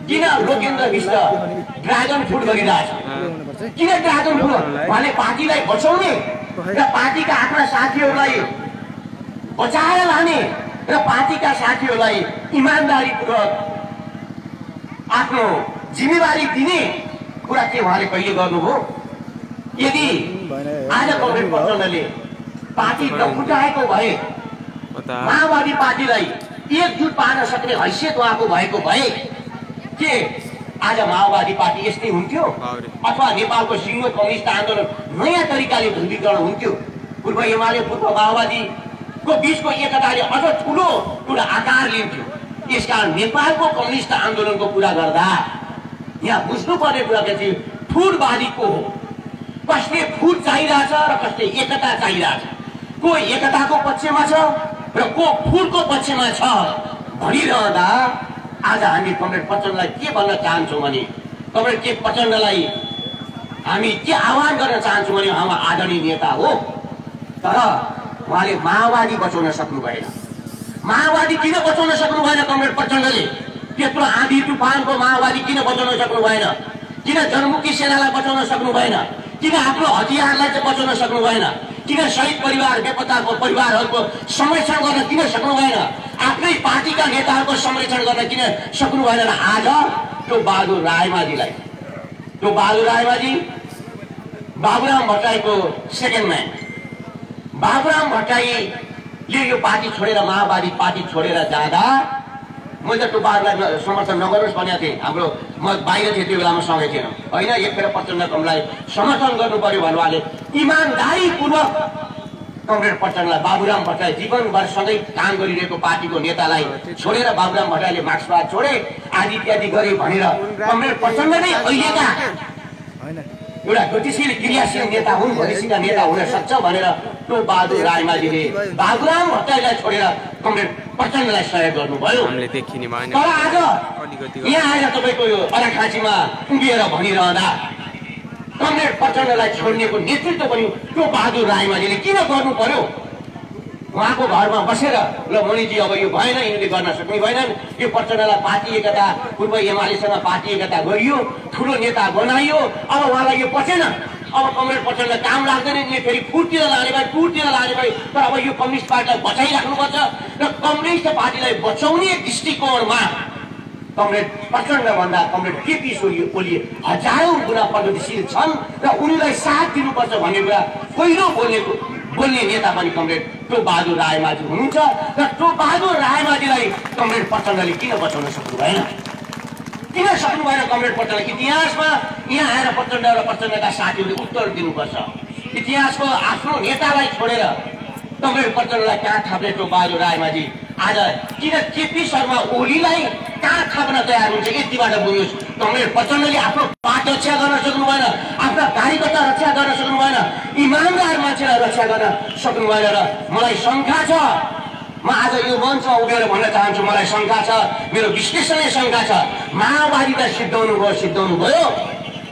किन लोकेन्द्र मिश्र dragon fruit गरिरहेछ? किन ड्रागन फ्रुट? उहाँले पार्टीलाई बचाउने र पार्टीका आफ्ना साथीहरूलाई बचाएर लाने र पार्टीका साथीहरूलाई इमानदारीपूर्वक आफ्नो जिम्मेवारी दिने कुरा के उहाँले कहिले गर्नुभयो? यदि आज कमरेड प्रचण्डले पार्टी नफुटाएको भए, माओवादी पार्टीलाई एकजुट पार्न सक्ने हैसियत उहाँको भएको भए के आज माओवादी पार्टी यस्तै हुन्थ्यो? अथवा नेपालको सिङ्गो कम्युनिस्ट आन्दोलन नयाँ तरिकाले ध्रुवीकरण हुन्थ्यो? पूर्व एमाले पूर्व माओवादीको बीचको एकताले अझ ठुलो कुरा आकार लिन्थ्यो। यसकारण नेपालको कम्युनिस्ट आन्दोलनको कुरा गर्दा यहाँ बुझ्नुपर्ने कुरा के थियो? फुटवादी को हो? कसले फुट चाहिरहेछ र कसले एकता चाहिरहेछ? को एकताको पक्षमा छ र को फुटको पक्षमा छ भनिरहँदा आज हामी कमरेड प्रचण्डलाई के भन्न चाहन्छौँ भने, कमरेड के प्रचण्डलाई हामी के आह्वान गर्न चाहन्छौँ भने, उहाँ आदरणीय नेता हो, तर उहाँले माओवादी बचाउन सक्नु भएन। माओवादी किन बचाउन सक्नु भएन? कमरेड प्रचण्डले त्यत्रो आँधी तुफानको माओवादी किन बचाउन सक्नु भएन? किन जनमुखी सेनालाई बचाउन सक्नु भएन? किन आफ्नो हतियारलाई चाहिँ बचाउन सक्नु भएन? किन शहीद परिवार बेपत्ताको परिवारहरूको संरक्षण गर्न किन सक्नु भएन? आफ्नै पार्टीका नेताहरूको संरक्षण गर्न किन सक्नु भएन? र आज त्यो बहादुर रायमाझीलाई, त्यो बहादुर रायमाझी बाबुराम भट्टराईको सेकेन्ड म्यान, बाबुराम भट्टराईले यो पार्टी छोडेर माओवादी पार्टी छोडेर जाँदा मैले त्यो बहादुरलाई समर्थन नगर्नुहोस् भनेको थिएँ। हाम्रो म बाहिर थिएँ त्यो बेलामा, सँगै थिएन होइन। एकखेर प्रचण्ड कमलाई समर्थन गर्नु पर्यो भने उहाँले इमानदारीपूर्वक कमरेड प्रचण्डलाई, बाबुराम भट्टराई जीवनभर सधैँ काम गरिरहेको पार्टीको नेतालाई छोडेर बाबुराम भट्टराईले मार्क्सवाद छोडे आदि इत्यादि गरे भनेर कमरेड प्रचण्ड नै अहिलेका एउटा गतिशील क्रियाशील नेता हुन्, भविष्यका नेता हुन सक्छ भनेर त्यो बहादुर रायमाझीले बाबुराम भट्टराईलाई छोडेर कमरेड प्रचण्डलाई सहयोग गर्नुभयो। तर आज यहाँ आएर तपाईँको यो अराखाँचीमा उभिएर भनिरहँदा कमरेड प्रचण्डलाई छोड्नेको नेतृत्व पनि त्यो बहादुर रायमाझीले किन गर्नु पर्यो? उहाँको घरमा बसेर ल मणिजी अब यो भएन, यिनीहरूले गर्न सक्ने भएनन्, यो प्रचण्डलाई पार्टी एकता पूर्व एमालेसँग पार्टी एकता गरियो, ठुलो नेता बनाइयो, अब उहाँलाई यो पचेन, अब कमरेड प्रचण्ड काम लाग्दैन, यिनीले फेरि फुटतिर लाने भए टुरतिर लाने भए, तर अब यो कम्युनिस्ट पार्टीलाई बचाइराख्नुपर्छ र कम्युनिस्ट पार्टीलाई बचाउने दृष्टिकोणमा कमरेड प्रचण्ड भन्दा कमरेड केपी ओली हजारौं गुणा प्रगतिशील छन् र उनीलाई साथ दिनुपर्छ भन्ने कुरा पहिलो बोल्ने नेता पनि कमरेड त्यो बहादुर रायमाझी हुनुहुन्छ। र त्यो बहादुर रायमाझीलाई कमरेड प्रचण्डले किन बचाउन सक्नु भएन? किन सक्नु भएन? कमरेड प्रचण्ड इतिहासमा यहाँ आएर प्रचण्ड र प्रचण्डका साथीहरूले उत्तर दिनुपर्छ। इतिहासको आफ्नो नेतालाई छोडेर कमरेड प्रचण्डलाई कहाँ थाप्ने त्यो बहादुर रायमाझी आज किन केपी शर्मा ओलीलाई कहाँ थाप्न तयार हुन्छ? यतिबाट बुझ्नुहोस्, कमरेड प्रचण्डले आफ्नो पार्टी रक्षा गर्न सक्नु भएन, आफ्ना कार्यकर्ता रक्षा गर्न सक्नु भएन, इमानदार मान्छेलाई रक्षा गर्न सक्नु भएन। र मलाई शङ्का छ, म आज यो मञ्चमा उभिएर भन्न चाहन्छु, मलाई शङ्का छ, मेरो विश्लेषणले शङ्का छ। माओवादीलाई सिद्धाउनु भयो।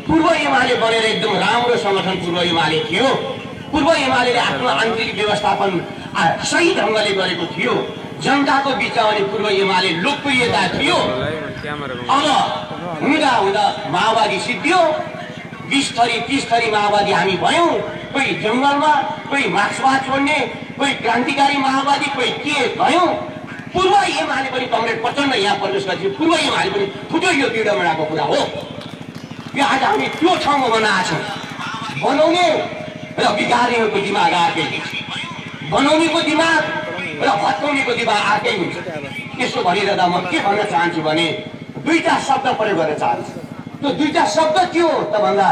पूर्व एमाले बनेर एकदम राम्रो संगठन पूर्व एमाले थियो। पूर्व एमाले आफ्नो आन्तरिक व्यवस्थापन सही ढङ्गले गरेको थियो, जनताको बिचमा पनि पूर्व एमाले लोकप्रियता थियो। अब हुँदा माओवादी सिद्धियो, 20 थरी 30 थरी माओवादी हामी भयौँ। कोही जङ्गलमा, कोही मार्क्सवाद छोड्ने, कोही क्रान्तिकारी माओवादी, कोही के भयौँ। पूर्व एमाले पनि कमरेड प्रचण्ड यहाँ प्रवेश गर्थ्यो, पूर्व एमाले पनि फुट्यो, यो पीडामडाको कुरा हो। यो आज हामी त्यो ठाउँमा बनाएको छौँ। बनाउने र बिगार्नेको दिमाग अर्कै, बनाउनेको दिमाग र भत्काउनेको दिमाग अर्कै हुन्छ। त्यसो भनिरहँदा म के भन्न चाहन्छु भने दुईटा शब्द प्रयोग गर्न चाहन्छु। त्यो दुईटा शब्द के हो त भन्दा,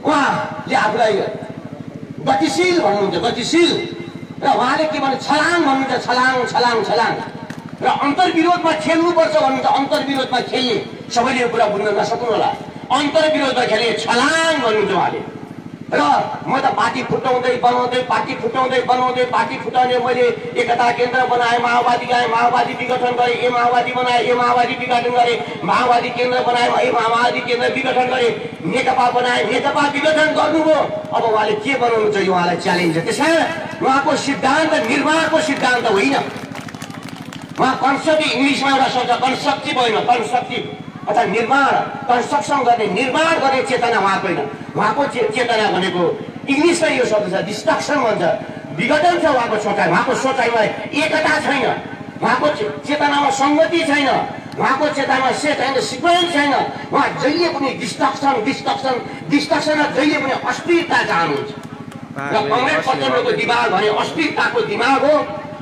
उहाँले आफूलाई गतिशील भन्नुहुन्छ, गतिशील, र उहाँले के भन्नु छलाङ भन्नुहुन्छ, छलाङ छलाङ छलाङ, र अन्तर्विरोधमा खेल्नुपर्छ भन्नुहुन्छ, अन्तर्विरोधमा खेल्ने। सबैले यो कुरा बुझ्न नसक्नु होला, अन्तर्विरोधमा खेल्ने छलाङ भन्नुहुन्छ उहाँले। र म त पार्टी फुटाउँदै बनाउँदै पार्टी फुटाउने मैले एकता केन्द्र बनाएँ, माओवादी गएँ, माओवादी विघटन गरेँ, ए माओवादी बनाएँ, ए माओवादी विघटन गरेँ, माओवादी केन्द्र बनाएँ, ए माओवादी केन्द्र विघटन गरेँ, नेकपा बनाएँ, नेकपा विघटन गर्नुभयो। अब उहाँले के बनाउनु छ, यो उहाँलाई च्यालेन्ज छ। त्यसैले उहाँको सिद्धान्त निर्माणको सिद्धान्त होइन, उहाँ कन्स्ट्रक्टिभ इङ्ग्लिसमा एउटा शब्द कन्स्ट्रक्टिभ होइन, कन्स्ट्रक्टिभ अर्थात् निर्माण, कन्स्ट्रक्सन गर्ने, निर्माण गर्ने चेतना उहाँको होइन। उहाँको चेतना भनेको इङ्ग्लिसमै यो शब्द छ, डिस्ट्रक्सन भन्छ, विघटन छ उहाँको सोचाइ। उहाँको सोचाइमा एकता छैन, उहाँको चेतनामा सङ्गति छैन, उहाँको चेतनामा सेट छैन, सिक्वेन्स छैन। उहाँ जहिले पनि डिस्ट्रक्सन र जहिले पनि अस्थिरता चाहनुहुन्छ। र कमरेड प्रचण्डको दिमाग भने अस्थिरताको दिमाग हो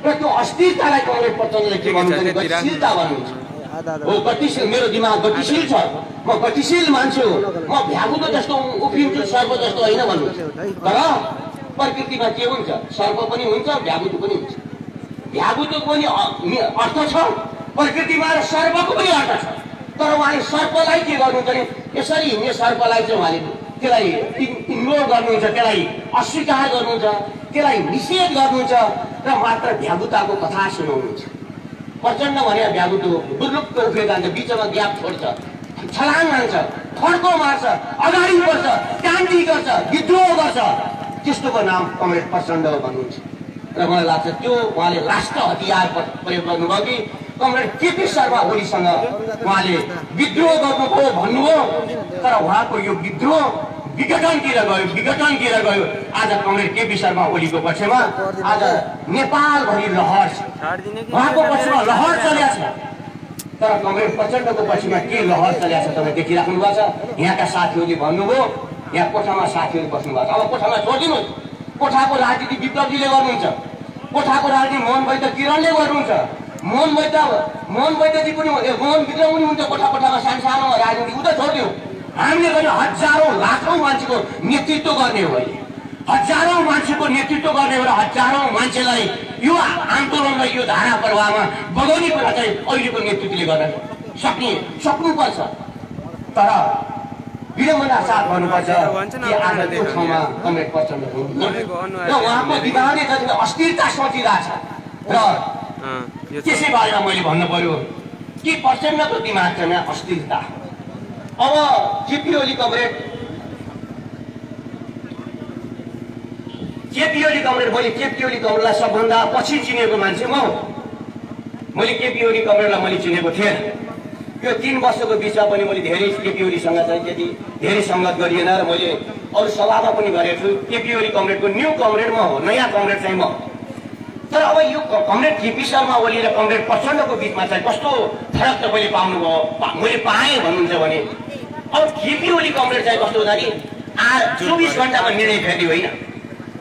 र त्यो अस्थिरतालाई कमरेड प्रचण्डले के भन्नुहुन्छ, गतिशीलता भन्नुहुन्छ। हो, गतिशील, मेरो दिमाग गतिशील छ, म गतिशील मान्छे हो, म भ्यागुतो जस्तो उफ्रिन्छु, सर्प जस्तो होइन भन्नुहुन्छ। तर प्रकृतिमा के हुन्छ, सर्प पनि हुन्छ, भ्यागुतो पनि हुन्छ। भ्यागुतोको पनि अर्थ छ, प्रकृतिमा र सर्पको पनि अर्थ छ। तर उहाँले सर्पलाई के गर्नुहुन्छ भने यसरी हिँड्ने सर्पलाई चाहिँ उहाँले त्यसलाई इग्नोर गर्नुहुन्छ, त्यसलाई अस्वीकार गर्नुहुन्छ, त्यसलाई निषेध गर्नुहुन्छ र मात्र भ्यागुताको कथा सुनाउनुहुन्छ। प्रचण्ड भने भ्यागुतो बुर्लुक्क उफ्रेर जान्छ, बिचमा ग्याप छोड्छ, छलाङ हान्छ, फड्को मार्छ, अगाडि बढ्छ, क्रान्ति गर्छ, विद्रोह गर्छ। त्यस्तोको नाम कमरेड प्रचण्ड भन्नुहुन्छ। र मलाई लाग्छ त्यो उहाँले राष्ट्र हतियार प्रयोग गर्नुभयो कि कमरेड केपी शर्मा ओलीसँग उहाँले विद्रोह गर्नुभयो भन्नुभयो। तर उहाँको यो विद्रोह विघटनतिर गयो। आज कमरेड केपी शर्मा ओलीको पक्षमा आज नेपालभरि लहर छ, उहाँको पक्षमा लहर चलेको छ। तर कमरेड प्रचण्डको पक्षमा के लहर चलेको छ तपाईँ देखिराख्नु भएको छ। यहाँका साथीहरूले भन्नुभयो, यहाँ कोठामा साथीहरू बस्नु भएको छ, अब कोठामा छोडिदिनुहोस्। कोठाको राजनीति विप्लवजीले गर्नुहुन्छ, कोठाको राजनीति मोहन वैद्य किरणले गर्नुहुन्छ। मोहन वैद्यजी पनि मोहन विक्रम पनि हुन्छ कोठामा सानो राजनीति, उ त छोडिदियो। हामीले पनि हजारौँ लाखौँ मान्छेको नेतृत्व गर्ने हो, हजारौँ मान्छेको नेतृत्व गर्ने हो र हजारौँ मान्छेलाई यो आन्दोलनलाई यो धारा प्रवाहमा बगाउने कुरा चाहिँ अहिलेको नेतृत्वले गर्न सक्नुपर्छ। तर विडम्बना साथ भन्नुपर्छ कि आजको ठाउँमा कमरेड प्रचण्ड हुनुहुन्छ र उहाँको दिमागले जति अस्थिरता सोचिरहेछ र त्यसै बारेमा मैले भन्नु पर्यो कि प्रचण्डको दिमाग चाहिँ अस्थिरता। अब केपी ओली कमरेड मैले केपी ओली कमरेडलाई सबभन्दा पछि चिनेको मान्छे म हो। मैले केपी ओली कमरेडलाई मैले चिनेको थिएँ। यो 3 वर्षको बिचमा पनि मैले धेरै केपी ओलीसँग चाहिँ त्यति धेरै सङ्गत गरिएन र मैले अरू सभामा पनि गरेको छु। केपी ओली कमरेडको न्यू कमरेड म हो, नयाँ कमरेड चाहिँ म। तर अब यो कमरेड केपी शर्मा ओली र कमरेड प्रचण्डको बिचमा चाहिँ कस्तो फरक तपाईँले पाउनुभयो, मैले पाएँ भन्नुहुन्छ भने अब केपी ओली कमरेड चाहिँ कस्तो हुँदा कि 24 घण्टामा निर्णय फेर्ने होइन।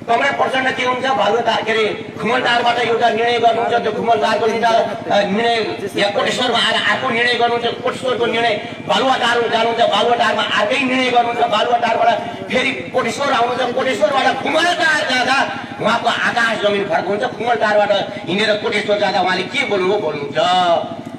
कमरेड प्रचण्ड के हुन्छ, बालुवाटार के अरे खुमलटारबाट एउटा निर्णय गर्नुहुन्छ, त्यो खुमलटारको निर्णय यहाँ कोटेश्वरमा आएर अर्को निर्णय गर्नुहुन्छ, कोटेश्वरको निर्णय बालुवाटार जानुहुन्छ, बालुवाटारमा अर्कै निर्णय गर्नुहुन्छ, बालुवाटारबाट फेरि कोटेश्वर आउनुहुन्छ, कोटेश्वरबाट खुमलटार जाँदा उहाँको आकाश जमिन फरक हुन्छ। खुमलटारबाट हिँडेर कोटेश्वर जाँदा उहाँले के बोल्नुहुन्छ,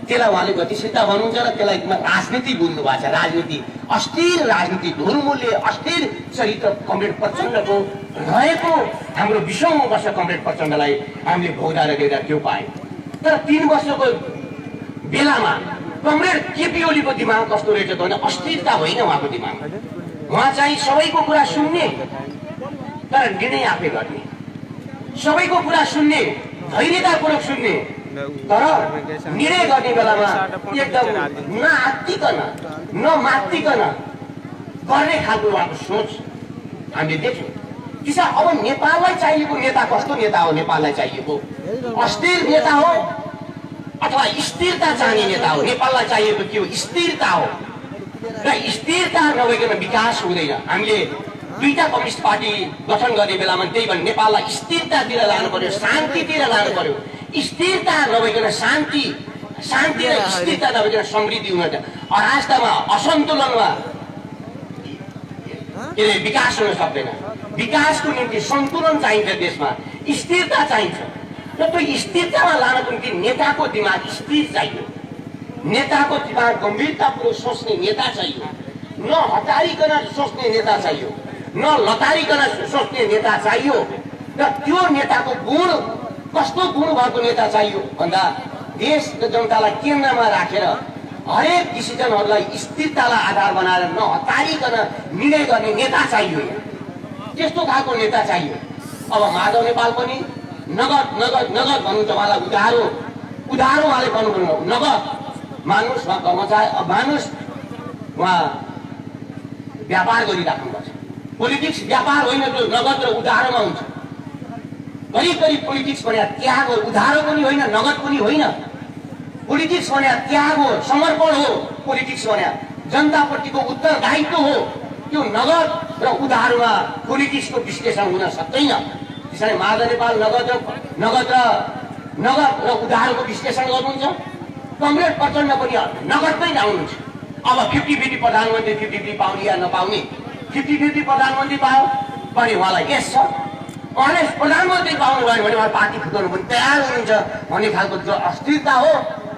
त्यसलाई उहाँले गतिशीलता भन्नुहुन्छ र त्यसलाई राजनीति बुझ्नु भएको छ। राजनीति, अस्थिर राजनीति, धुरमूल्य अस्थिर चरित्र कमरेड प्रचण्डको रहेको हाम्रो 20औं वर्ष कमरेड प्रचण्डलाई हामीले भोग्दा र देख्दा त्यो पायौँ। तर 3 वर्षको बेलामा कमरेड केपी ओलीको दिमाग कस्तो रहेछ भने अस्थिरता होइन उहाँको दिमाग। उहाँ चाहिँ सबैको कुरा सुन्ने तर निर्णय आफै गर्ने, सबैको कुरा सुन्ने, धैर्यतापूर्वक सुन्ने, तर निर्णय गर्ने बेलामा एकदम नआत्तिकन नमात्तिकन गर्ने खालको उहाँको सोच हामीले देख्यौँ। किसान अब नेपाललाई चाहिएको नेता कस्तो नेता हो? नेपाललाई चाहिएको अस्थिर नेता हो अथवा स्थिरता चाहने नेता हो? नेपाललाई चाहिएको के हो? स्थिरता हो र स्थिरता नभइकन विकास हुँदैन। हामीले दुईटा कम्युनिस्ट पार्टी गठन गर्ने बेलामा त्यही भने नेपाललाई स्थिरतातिर लानु पर्यो, शान्तितिर लानु पर्यो। स्थिरता नभइकन शान्ति र स्थिरता नभइकन समृद्धि हुँदैन। अराजकतामा, असन्तुलनमा विकास हुन सक्दैन। विकासको निम्ति सन्तुलन चाहिन्छ, देशमा स्थिरता चाहिन्छ र त्यो स्थिरतामा लानको निम्ति नेताको दिमाग स्थिर चाहियो, नेताको दिमाग गम्भीरतापूर्वक सोच्ने नेता चाहियो, न हतारिकन सोच्ने नेता चाहियो, न लतारिकन सोच्ने नेता चाहियो। र त्यो नेताको गुण कस्तो गुण भएको नेता चाहियो भन्दा देश र जनतालाई केन्द्रमा राखेर हरेक डिसिजनहरूलाई स्थिरतालाई आधार बनाएर न हतारिकन निर्णय गर्ने नेता चाहियो। त्यस्तो खालको नेता चाहियो। अब माधव नेपाल पनि नगद भन्नुहुन्छ, उहाँलाई उधारोवाले बन्नु नगद मानुस वा कर्मचारी मानुस वा व्यापार गरिराख्नुपर्छ। पोलिटिक्स व्यापार होइन जो नगद र उधारोमा हुन्छ। करिब करिब पोलिटिक्स भने त्याग हो, उधारो पनि होइन, नगद पनि होइन। पोलिटिक्स भने त्याग हो, समर्पण हो। पोलिटिक्स भने जनताप्रतिको उत्तरदायित्व हो। त्यो नगद र उधारोमा पोलिटिक्सको विश्लेषण हुन सक्दैन। त्यसैले माधव नेपाल नगद र उधारोको विश्लेषण गर्नुहुन्छ। कमरेड प्रचण्ड पनि नगदमै जाउनुहुन्छ। अब 50-50 प्रधानमन्त्री 50-50 पाउने या नपाउने, 50-50 प्रधानमन्त्री पायो भने उहाँलाई यस छ, उहाँले प्रधानमन्त्री पाउनु भयो भने उहाँ पार्टी फुटाउनु पनि तयार हुनुहुन्छ भन्ने खालको जो अस्थिरता हो,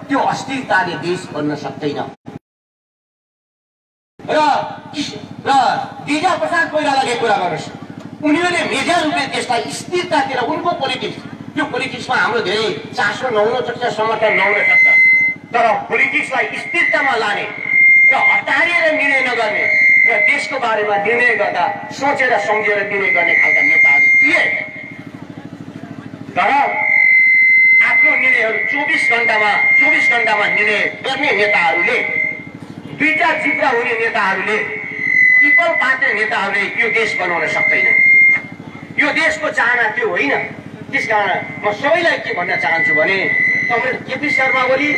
त्यो अस्थिरताले देश बन्न सक्दैन। र गिरिजा प्रसाद कोइरालाले कुरा गर्नुहोस्, उनीहरूले मेजर रूपले देशलाई स्थिरतातिर उनको पोलिटिक्स, त्यो पोलिटिक्समा हाम्रो धेरै चासो नहुन सक्छ, समर्थन नहुन सक्छ, तर पोलिटिक्सलाई स्थिरतामा लाने र हतारिएर निर्णय नगर्ने र देशको बारेमा निर्णय गर्दा सोचेर सम्झेर निर्णय गर्ने खालका नेताहरू थिए। तर आफ्नो निर्णयहरू 24 घण्टामा निर्णय गर्ने नेताहरूले, दुईटा जिब्रा हुने नेताहरूले, पिपल पार्ने नेताहरूले यो देश बनाउन सक्दैन। यो देशको चाहना त्यो होइन। त्यसकारण म सबैलाई के भन्न चाहन्छु भने कमरेड केपी शर्मा ओली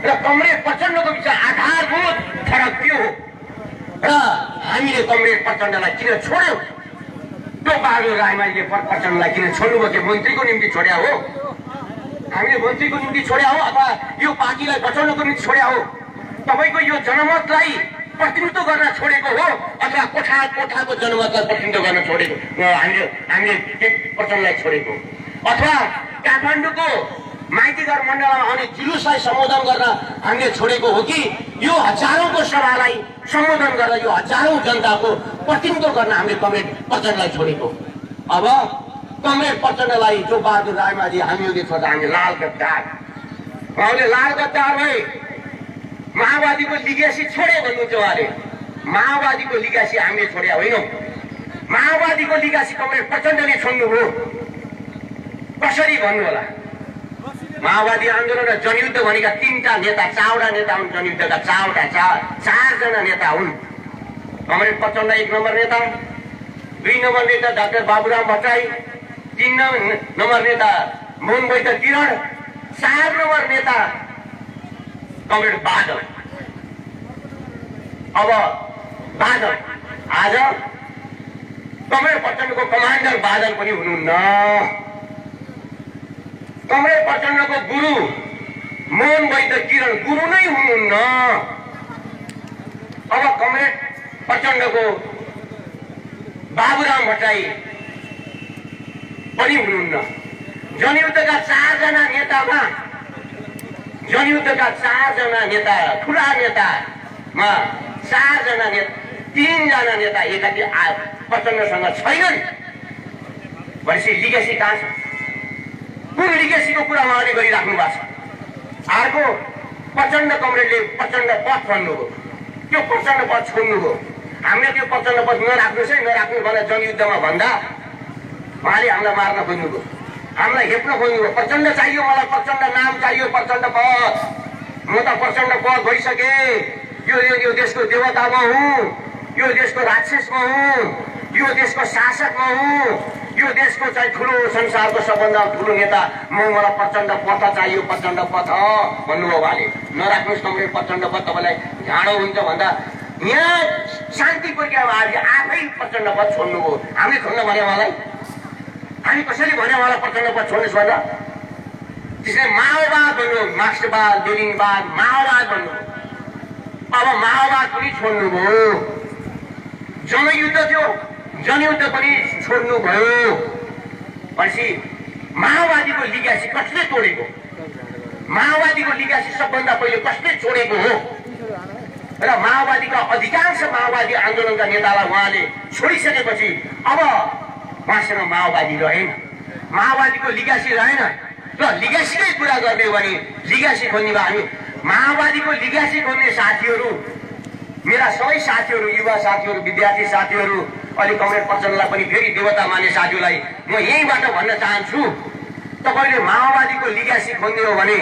र कमरेड प्रचण्डको बिच आधारभूत फरक के हो र हामीले कमरेड प्रचण्डलाई किन छोड्यौं? त्यो बहादुर रायमाझीले प्रचण्डलाई किन छोड्नुभयो? कि मन्त्रीको निम्ति छोड्या हो? हामीले मन्त्रीको निम्ति छोड्या हो अथवा यो पार्टीलाई बचाउनको निम्ति छोड्या हो? तपाईको यो जनमतलाई प्रतिनिधित्व गर्न छोडेको हो अथवा कोठाको जनमतलाई प्रतिनिधित्व गर्न छोडेको हामीले प्रचण्डलाई छोडेको, अथवा काठमाडौँको माइतीघर मण्डलमा आउने जुलुसलाई सम्बोधन गर्न हामीले छोडेको हो कि यो हजारौंको सभालाई सम्बोधन गरेर यो हजारौं जनताको प्रतिनिधित्व गर्न हामीले कमरेड प्रचण्डलाई छोडेको? अब कमरेड प्रचण्डलाई जो बहादुर रायमाझी हामीहरूले छोड्दा हामी लाल गद्दार, उहाँले लाल गद्दार भए। माओवादीको लिगेसी छोडे भन्नुहुन्छ उहाँले। माओवादीको लिगेसी हामीले छोड्या होइनौं। माओवादीको लिगेसी कमरेड प्रचण्डले छोड्नुभयो। कसरी भन्नु होला? माओवादी आन्दोलन र जनयुद्ध भनेका तीनटा नेता, चारवटा नेता हुन्। जनयुद्धका चारजना नेता हुन्। कमरेड प्रचण्ड 1 नम्बर नेता, 2 नम्बर नेता डाक्टर बाबुराम भट्टराई, 3 नम्बर नेता मोहन बैतर किरण, 4 नम्बर नेता कमरेड बादल। अब बादल आज कमरेड प्रचण्डको कमान्डर बादल पनि हुनुहुन्न। कमरेड प्रचण्डको गुरु मोहन बैतर किरण गुरु नै हुनुहुन्न। अब कमरेड प्रचण्डको बाबुराम भट्टराई पनि हुनुहुन्न। जनयुद्धका 4 जना नेता ठुला नेतामा 4 जना नेता, 3 जना नेता एकातिर प्रचण्डसँग छैनन् भनेपछि लिगेसी कहाँ छ? कुन लिगेसीको कुरा उहाँले गरिराख्नु भएको छ? अर्को प्रचण्ड कमरेडले प्रचण्ड पद छोड्नुभयो, त्यो प्रचण्ड पद छोड्नुभयो। हामीले त्यो प्रचण्ड पद नराख्नुहोस् है, नराख्नु भनेर जनयुद्धमा भन्दा उहाँले हामीलाई मार्न खोज्नुभयो, हामीलाई हेप्न खोज्नुभयो। प्रचण्ड चाहियो मलाई, प्रचण्ड नाम चाहियो, प्रचण्ड पद। म त प्रचण्ड पद भइसके, यो देशको देवतामा हुँ, यो देशको राक्षसमा हुँ, यो देशको शासकमा हुँ, यो देशको चाहिँ ठुलो संसारको सबभन्दा ठुलो नेता मलाई प्रचण्ड पद चाहियो, प्रचण्ड पद भन्नुभयो उहाँले। नराख्नुहोस् कमरेड प्रचण्ड पद, तपाईँलाई झाडो हुन्छ भन्दा यहाँ शान्ति प्रक्रियामा आफै प्रचण्ड पद छोड्नुभयो। हामीले छोड्न भने उहाँलाई? हामी कसरी भने उहाँलाई प्रचण्ड पद छोड्नुहोस् भन्दा? त्यसले माओवाद भन्नु, मार्क्सवाद लेनिनवाद माओवाद भन्नु। अब माओवाद पनि छोड्नुभयो। जनयुद्ध थियो, जनयुद्ध पनि छोड्नुभयो। पछि माओवादीको लिगेसी कसले तोडेको? माओवादीको लिगेसी सबभन्दा पहिले कसले छोडेको हो? र माओवादीका अधिकांश माओवादी आन्दोलनका नेतालाई उहाँले छोडिसकेपछि अब उहाँसँग माओवादी रहेन, माओवादीको लिगेसी रहेन। र लिगेसीकै कुरा गर्ने हो भने लिगेसी खोज्ने भए हामी माओवादीको लिगेसी खोज्ने साथीहरू, मेरा सबै साथीहरू, युवा साथीहरू, विद्यार्थी साथीहरू, अलि कमरेड प्रचण्डलाई पनि फेरि देवता मान्ने साथीहरूलाई म यहीँबाट भन्न चाहन्छु, तपाईँले माओवादीको लिगेसी खोज्ने हो भने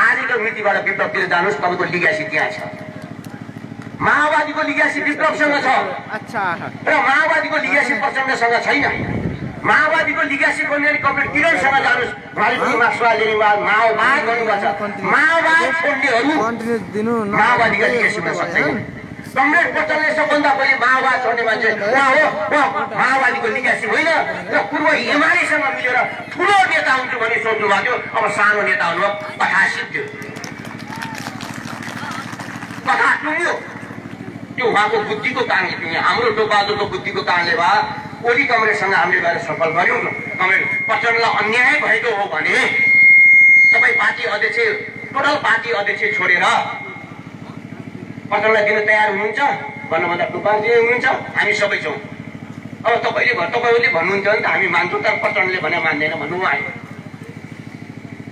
आजको मितिबाट विप्लवतिर जानुहोस्, तपाईँको लिग्यासी त्यहाँ छ। माओवादीको लिग्यासी विप्लवसँग छ र माओवादीको लिग्यासी प्रचण्डसँग छैन। माओवादीको लिग्यासी बन्ने कमरेड किरणसँग जानुहोस्, उहाँले पनि मार्क्सवाद लेनिनवाद माओवाद गर्नुपर्छ। माओवाद छोड्नेहरू माओवादीका लिग्यासी हुन सक्दैन। कमरेड पटेलले सबभन्दा पहिले माओवाद छोड्ने मान्छे उहाँ हो। माओवादीको लिग्यासी होइन र पूर्व एमालेसँग मिलेर ठुलो नेता हुन्छु भन्ने सोच्नु भएको थियो, अब सानो नेता हुनुभयो, कथा सिद्धियो, कथा टुङ्ग्यो। त्यो उहाँको बुद्धिको कारणले टुङ्ग्यो, हाम्रो टोपबहादुरको बुद्धिको कारणले भए ओली कमरेडसँग हामीले गएर सफल गऱ्यौँ न। कमरेड पटेललाई अन्याय भएको हो भने तपाईँ पार्टी अध्यक्ष, टोटल पार्टी अध्यक्ष छोडेर पटेललाई दिन तयार हुनुहुन्छ भन्नुभन्दा टोपबहादुर हुनुहुन्छ, हामी सबै छौँ। अब तपाईँहरूले भन्नुहुन्छ भने त हामी मान्छौँ, तर पटेलले भने मान्दैन भन्नु आयो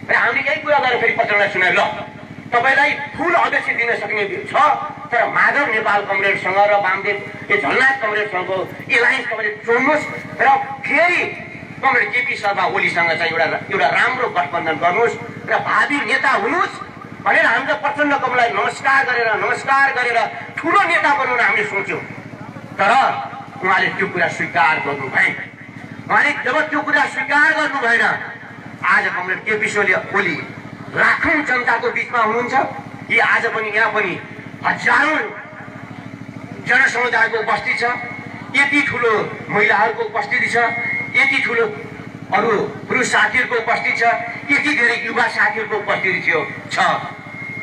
र हामीले यही कुरा गरेर फेरि पटेललाई सुनायो, ल तपाईँलाई फुल अध्यक्ष दिन सक्ने छ, तर माधव नेपाल कमरेडसँग र वामदेव झलनाथ कमरेडसँगको एलायन्स तपाईँले चोड्नुहोस् र फेरि कमरेड केपी शर्मा ओलीसँग चाहिँ एउटा राम्रो गठबन्धन गर्नुहोस् र भावी नेता हुनुहोस् भनेर हामीले प्रचण्ड कमलाई नमस्कार गरेर ठुलो नेता बनाउन हामीले सोच्यौँ। तर उहाँले त्यो कुरा स्वीकार गर्नु भएन। उहाँले जब त्यो कुरा स्वीकार गर्नु भएन, आज कमरेड केपी ओली लाखौं जनताको बिचमा हुनुहुन्छ कि आज पनि यहाँ पनि हजारौं जनसमुदायको उपस्थिति छ, यति ठुलो महिलाहरूको उपस्थिति छ, यति ठुलो अरू पुरुष साथीहरूको उपस्थिति छ, यति धेरै युवा साथीहरूको उपस्थिति छ।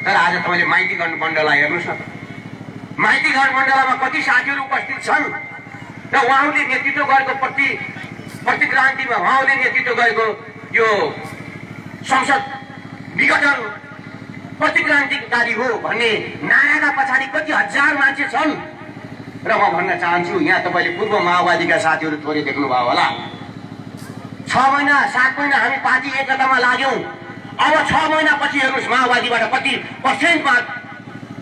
तर आज तपाईँले माइती गण मण्डललाई हेर्नुहोस् न, माइती गण मण्डलमा कति साथीहरू उपस्थित छन् र उहाँहरूले नेतृत्व गरेको प्रतिक्रान्तिमा उहाँहरूले नेतृत्व गरेको यो संसद विघटन प्रतिक्रान्तिकारी हो भन्ने नाराका पछाडि कति हजार मान्छे छन्। र म भन्न चाहन्छु, यहाँ तपाईँले पूर्व माओवादीका साथीहरू थोरै देख्नुभयो होला, 6 महिना 7 महिना हामी पार्टी एकतामा लाग्यौं, अब 6 महिनापछि हेर्नुहोस् माओवादीबाट कति पर्सेन्टमा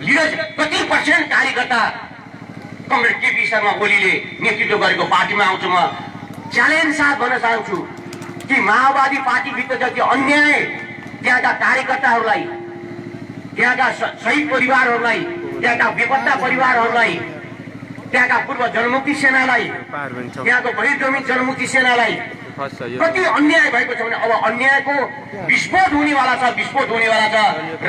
लिडर, कति पर्सेन्ट कार्यकर्ता कमरेड केपी शर्मा ओलीले नेतृत्व गरेको पार्टीमा आउँछु। म च्यालेन्ज साथ भन्न चाहन्छु कि माओवादी पार्टीभित्र जति अन्याय त्यहाँका कार्यकर्ताहरूलाई, त्यहाँका शहीद परिवारहरूलाई, त्यहाँका बेपत्ता परिवारहरूलाई, त्यहाँका पूर्व जनमुक्ति सेनालाई, त्यहाँको बहिर्गमित जनमुक्ति सेनालाई कति अन्याय भएको छ भने अब अन्यायको विस्फोट हुनेवाला छ र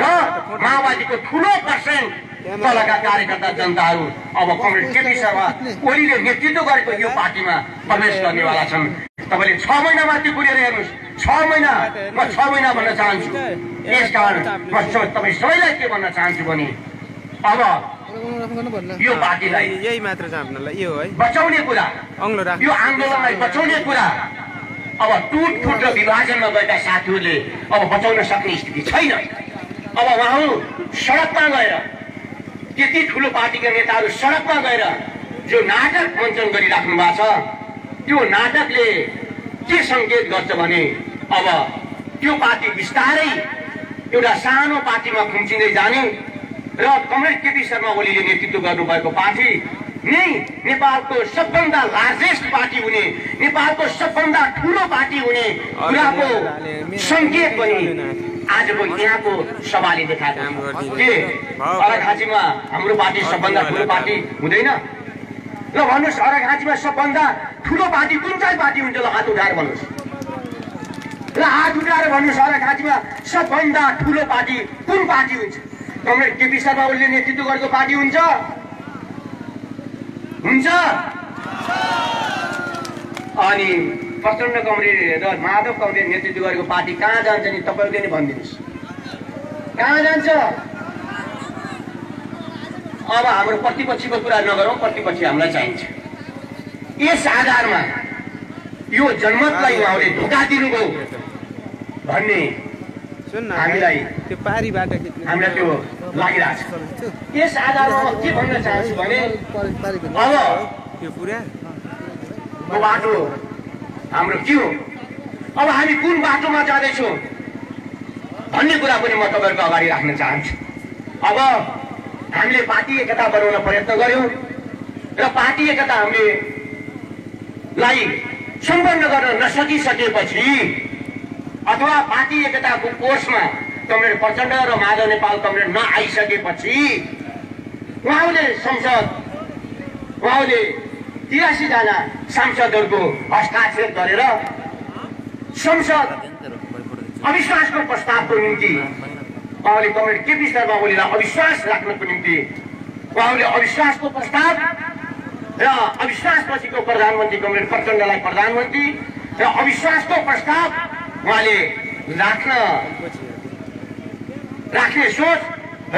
माओवादीको ठुलो पर्सेन्ट तलका कार्यकर्ता जनताहरू अब कमरेड केपी शर्मा ओलीले नेतृत्व गरेको यो पार्टीमा प्रवेश गर्नेवाला छन्। तपाईँले 6 महिना माथि पुगेर हेर्नुहोस्, 6 महिना, म 6 महिना भन्न चाहन्छु। यसकारण म तपाईँ सबैलाई के भन्न चाहन्छु भने अब यो पार्टीलाई यही मात्र चाहन्नलाई यो है बचाउने कुरा, यो आन्दोलनलाई बचाउने कुरा अब टुट र विभाजनमा गएका साथीहरूले अब बचाउन सक्ने स्थिति छैन। अब उहाँहरू सडकमा गएर, त्यति ठुलो पार्टीका नेताहरू सडकमा गएर जो नाटक मञ्चन गरिराख्नु भएको छ, त्यो नाटकले के सङ्केत गर्छ भने अब त्यो पार्टी बिस्तारै एउटा सानो पार्टीमा खुम्चिँदै जाने र कमरेड केपी शर्मा ओलीले नेतृत्व गर्नुभएको पार्टी नै नेपालको सबभन्दा लार्जेस्ट पार्टी हुने, नेपालको सबभन्दा ठुलो पार्टी हुने कुराको सङ्केत पनि आजको यहाँको सभाले देखाएको के अर्घाँचीमा हाम्रो पार्टी सबभन्दा ठुलो पार्टी हुँदैन? ल भन्नुहोस्, अर्घाँचीमा सबभन्दा ठुलो पार्टी कुन चाहिँ पार्टी हुन्छ? ल हात उठाएर भन्नुहोस्, ल हात उठाएर भन्नुहोस्, अर्घाँचीमा सबभन्दा ठुलो पार्टी कुन पार्टी हुन्छ? कमरेड केपी शर्मा ओलीले नेतृत्व गरेको पार्टी हुन्छ? अनि प्रचण्ड कमरेड र माधव कमरेड नेतृत्व गरेको पार्टी कहाँ जान्छ नि? तपाईँहरूले नै भनिदिनुहोस्, कहाँ जान्छ? अब हाम्रो प्रतिपक्षीको कुरा नगरौँ, प्रतिपक्षी हामीलाई चाहिन्छ। यस आधारमा यो जनमतलाई उहाँले धोका दिनुभयो भन्ने हामीलाई त्यो लागिरहेछ। यस आधारमा के भन्न चाहन्छु भने अब यो बाटो हाम्रो के हो, अब हामी कुन बाटोमा जाँदैछौँ भन्ने कुरा पनि म तपाईँहरूको अगाडि राख्न चाहन्छु। अब हामीले पार्टी एकता बनाउन प्रयत्न गर्यौँ र पार्टी एकता हामीलाई सम्पन्न गर्न नसकिसकेपछि अथवा पार्टी एकताको कोर्समा कमरेड प्रचण्ड र माधव नेपाल कमरेड नआइसकेपछि उहाँले 83 जना सांसदहरूको हस्ताक्षर गरेर संसद अविश्वासको प्रस्तावको निम्ति उहाँले कमरेड केपी शर्मा ओलीलाई अविश्वास राख्नको निम्ति उहाँले अविश्वासको प्रस्ताव र अविश्वासपछिको प्रधानमन्त्री कमरेड प्रचण्डलाई प्रधानमन्त्री र अविश्वासको प्रस्ताव उहाँले राख्ने सोच र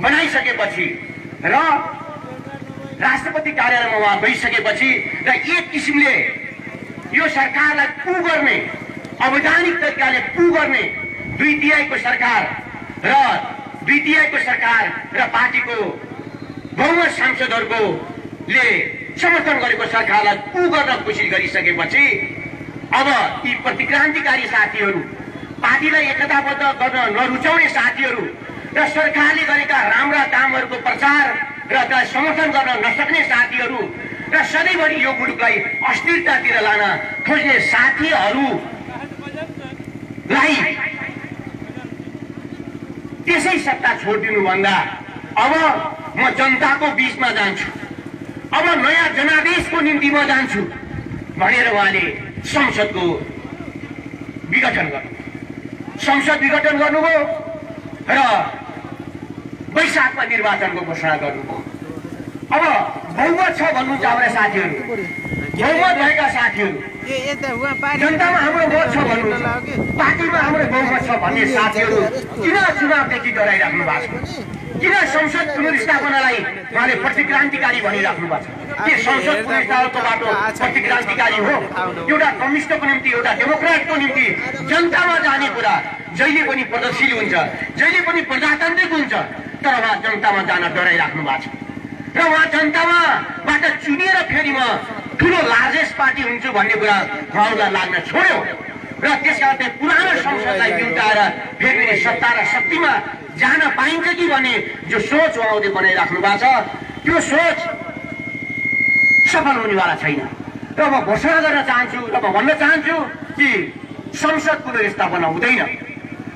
बनाइसकेपछि र राष्ट्रपति कार्यालयमा उहाँ गइसकेपछि र एक किसिमले यो सरकारलाई पु गर्ने अवैधानिक तरिकाले पु गर्ने द्वितीयको सरकार र पार्टीको बहुमत सांसदहरूको ले समर्थन गरेको सरकारलाई पु गर्न कोसिस गरिसकेपछि अब यी प्रतिक्रान्तिकारी साथीहरू पार्टीलाई एकताबद्ध गर्न नरुचाउने साथीहरू र सरकारले गरेका राम्रा कामहरूको प्रचार र त्यसलाई समर्थन गर्न नसक्ने साथीहरू र सधैँभरि यो मुलुकलाई अस्थिरतातिर लान खोज्ने साथीहरूलाई त्यसै सत्ता छोडिदिनुभन्दा अब म जनताको बीचमा जान्छु, अब नयाँ जनादेशको निम्ति म जान्छु भनेर उहाँले संसद विघटन गर्नुभयो र वैशाखमा निर्वाचनको घोषणा गर्नुभयो। अब बहुमत छ भन्नुहुन्छ हाम्रा साथीहरू, बहुमत भएका साथीहरू, जनतामा हाम्रो मत छ भन्नुहुन्छ, पार्टीमा हाम्रो बहुमत छ भन्ने साथीहरू किन चुनावदेखि डराइराख्नु भएको छ? किन संसद पुनर्स्थापनालाई उहाँले प्रतिक्रान्तिकारी भनिराख्नु भएको छ? के संसद पुनर्स्थापनाको बाटो प्रतिक्रान्तिकारी हो? एउटा कम्युनिस्टको निम्ति, एउटा डेमोक्रेटको निम्ति जनतामा जाने कुरा जहिले पनि प्रगतिशील हुन्छ, जहिले पनि प्रजातान्त्रिक हुन्छ, तर उहाँ जनतामा जान डराइराख्नु भएको छ र उहाँ जनतामाबाट चुनिएर फेरि म ठुलो लार्जेस्ट पार्टी हुन्छु भन्ने कुरा उहाँलाई लाग्न छोड्यो र त्यसकारण पुरानो संसदलाई बिउताएर फेरि सत्ता र शक्तिमा जान पाइन्छ कि भन्ने जो सोच उहाँले बनाइराख्नु भएको छ त्यो सोच सफल हुनेवाला छैन। र म घोषणा गर्न चाहन्छु र म भन्न चाहन्छु कि संसद पुनर्स्थापना हुँदैन।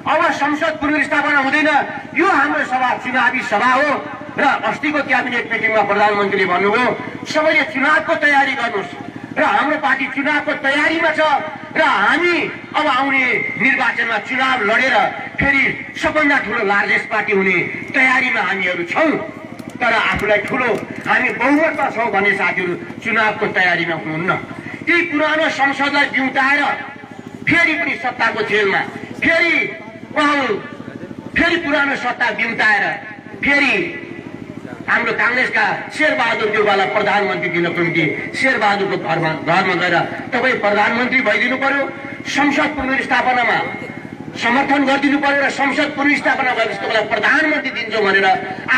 अब संसद पुनर्स्थापना हुँदैन। यो हाम्रो सभा चुनावी सभा हो र अस्तिको क्याबिनेट मिटिङमा प्रधानमन्त्रीले भन्नुभयो सबैले चुनावको तयारी गर्नुहोस् र हाम्रो पार्टी चुनावको तयारीमा छ र हामी अब आउने निर्वाचनमा चुनाव लडेर फेरि सबभन्दा ठुलो लार्जेस्ट पार्टी हुने तयारीमा हामीहरू छौँ। तर आफूलाई ठुलो हामी बहुमतमा छौँ भन्ने साथीहरू चुनावको तयारीमा हुनुहुन्न। त्यही पुरानो संसदलाई बिउताएर फेरि पनि सत्ताको जेलमा फेरि पुरानो सत्ता बिउताएर फेरि हाम्रो कांग्रेसका शेरबहादुर देउवालाई प्रधानमन्त्री दिनको निम्ति शेरबहादुरको घरमा गएर तपाईँ प्रधानमन्त्री भइदिनु पर्यो, संसद पुनर्स्थापनामा समर्थन गरिदिनु पर्यो र संसद पुनर्स्थापना भएपछि तपाईँलाई प्रधानमन्त्री दिन्छौँ भनेर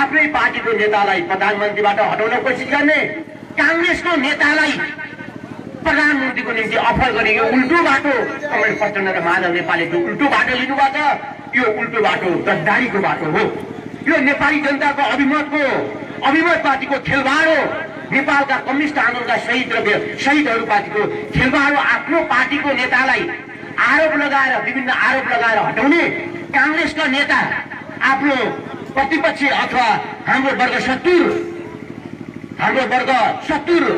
आफ्नै पार्टीको नेतालाई प्रधानमन्त्रीबाट हटाउन कोसिस गर्ने, कांग्रेसको नेतालाई प्रधानमन्त्रीको निम्ति अफर गर्ने यो उल्टो बाटो कमरेड प्रचण्ड र माधव नेपालले जो उल्टो बाटो लिनुभएको छ यो उल्टो बाटो गद्दारीको बाटो हो। यो नेपाली जनताको अभिमत पार्टीको खेलबाड हो। नेपालका कम्युनिस्ट आन्दोलनका शहीदहरू पार्टीको खेलबाड हो। आफ्नो पार्टीको नेतालाई विभिन्न आरोप लगाएर हटाउने कांग्रेसका नेता आफ्नो प्रतिपक्ष अथवा हाम्रो वर्ग शत्रु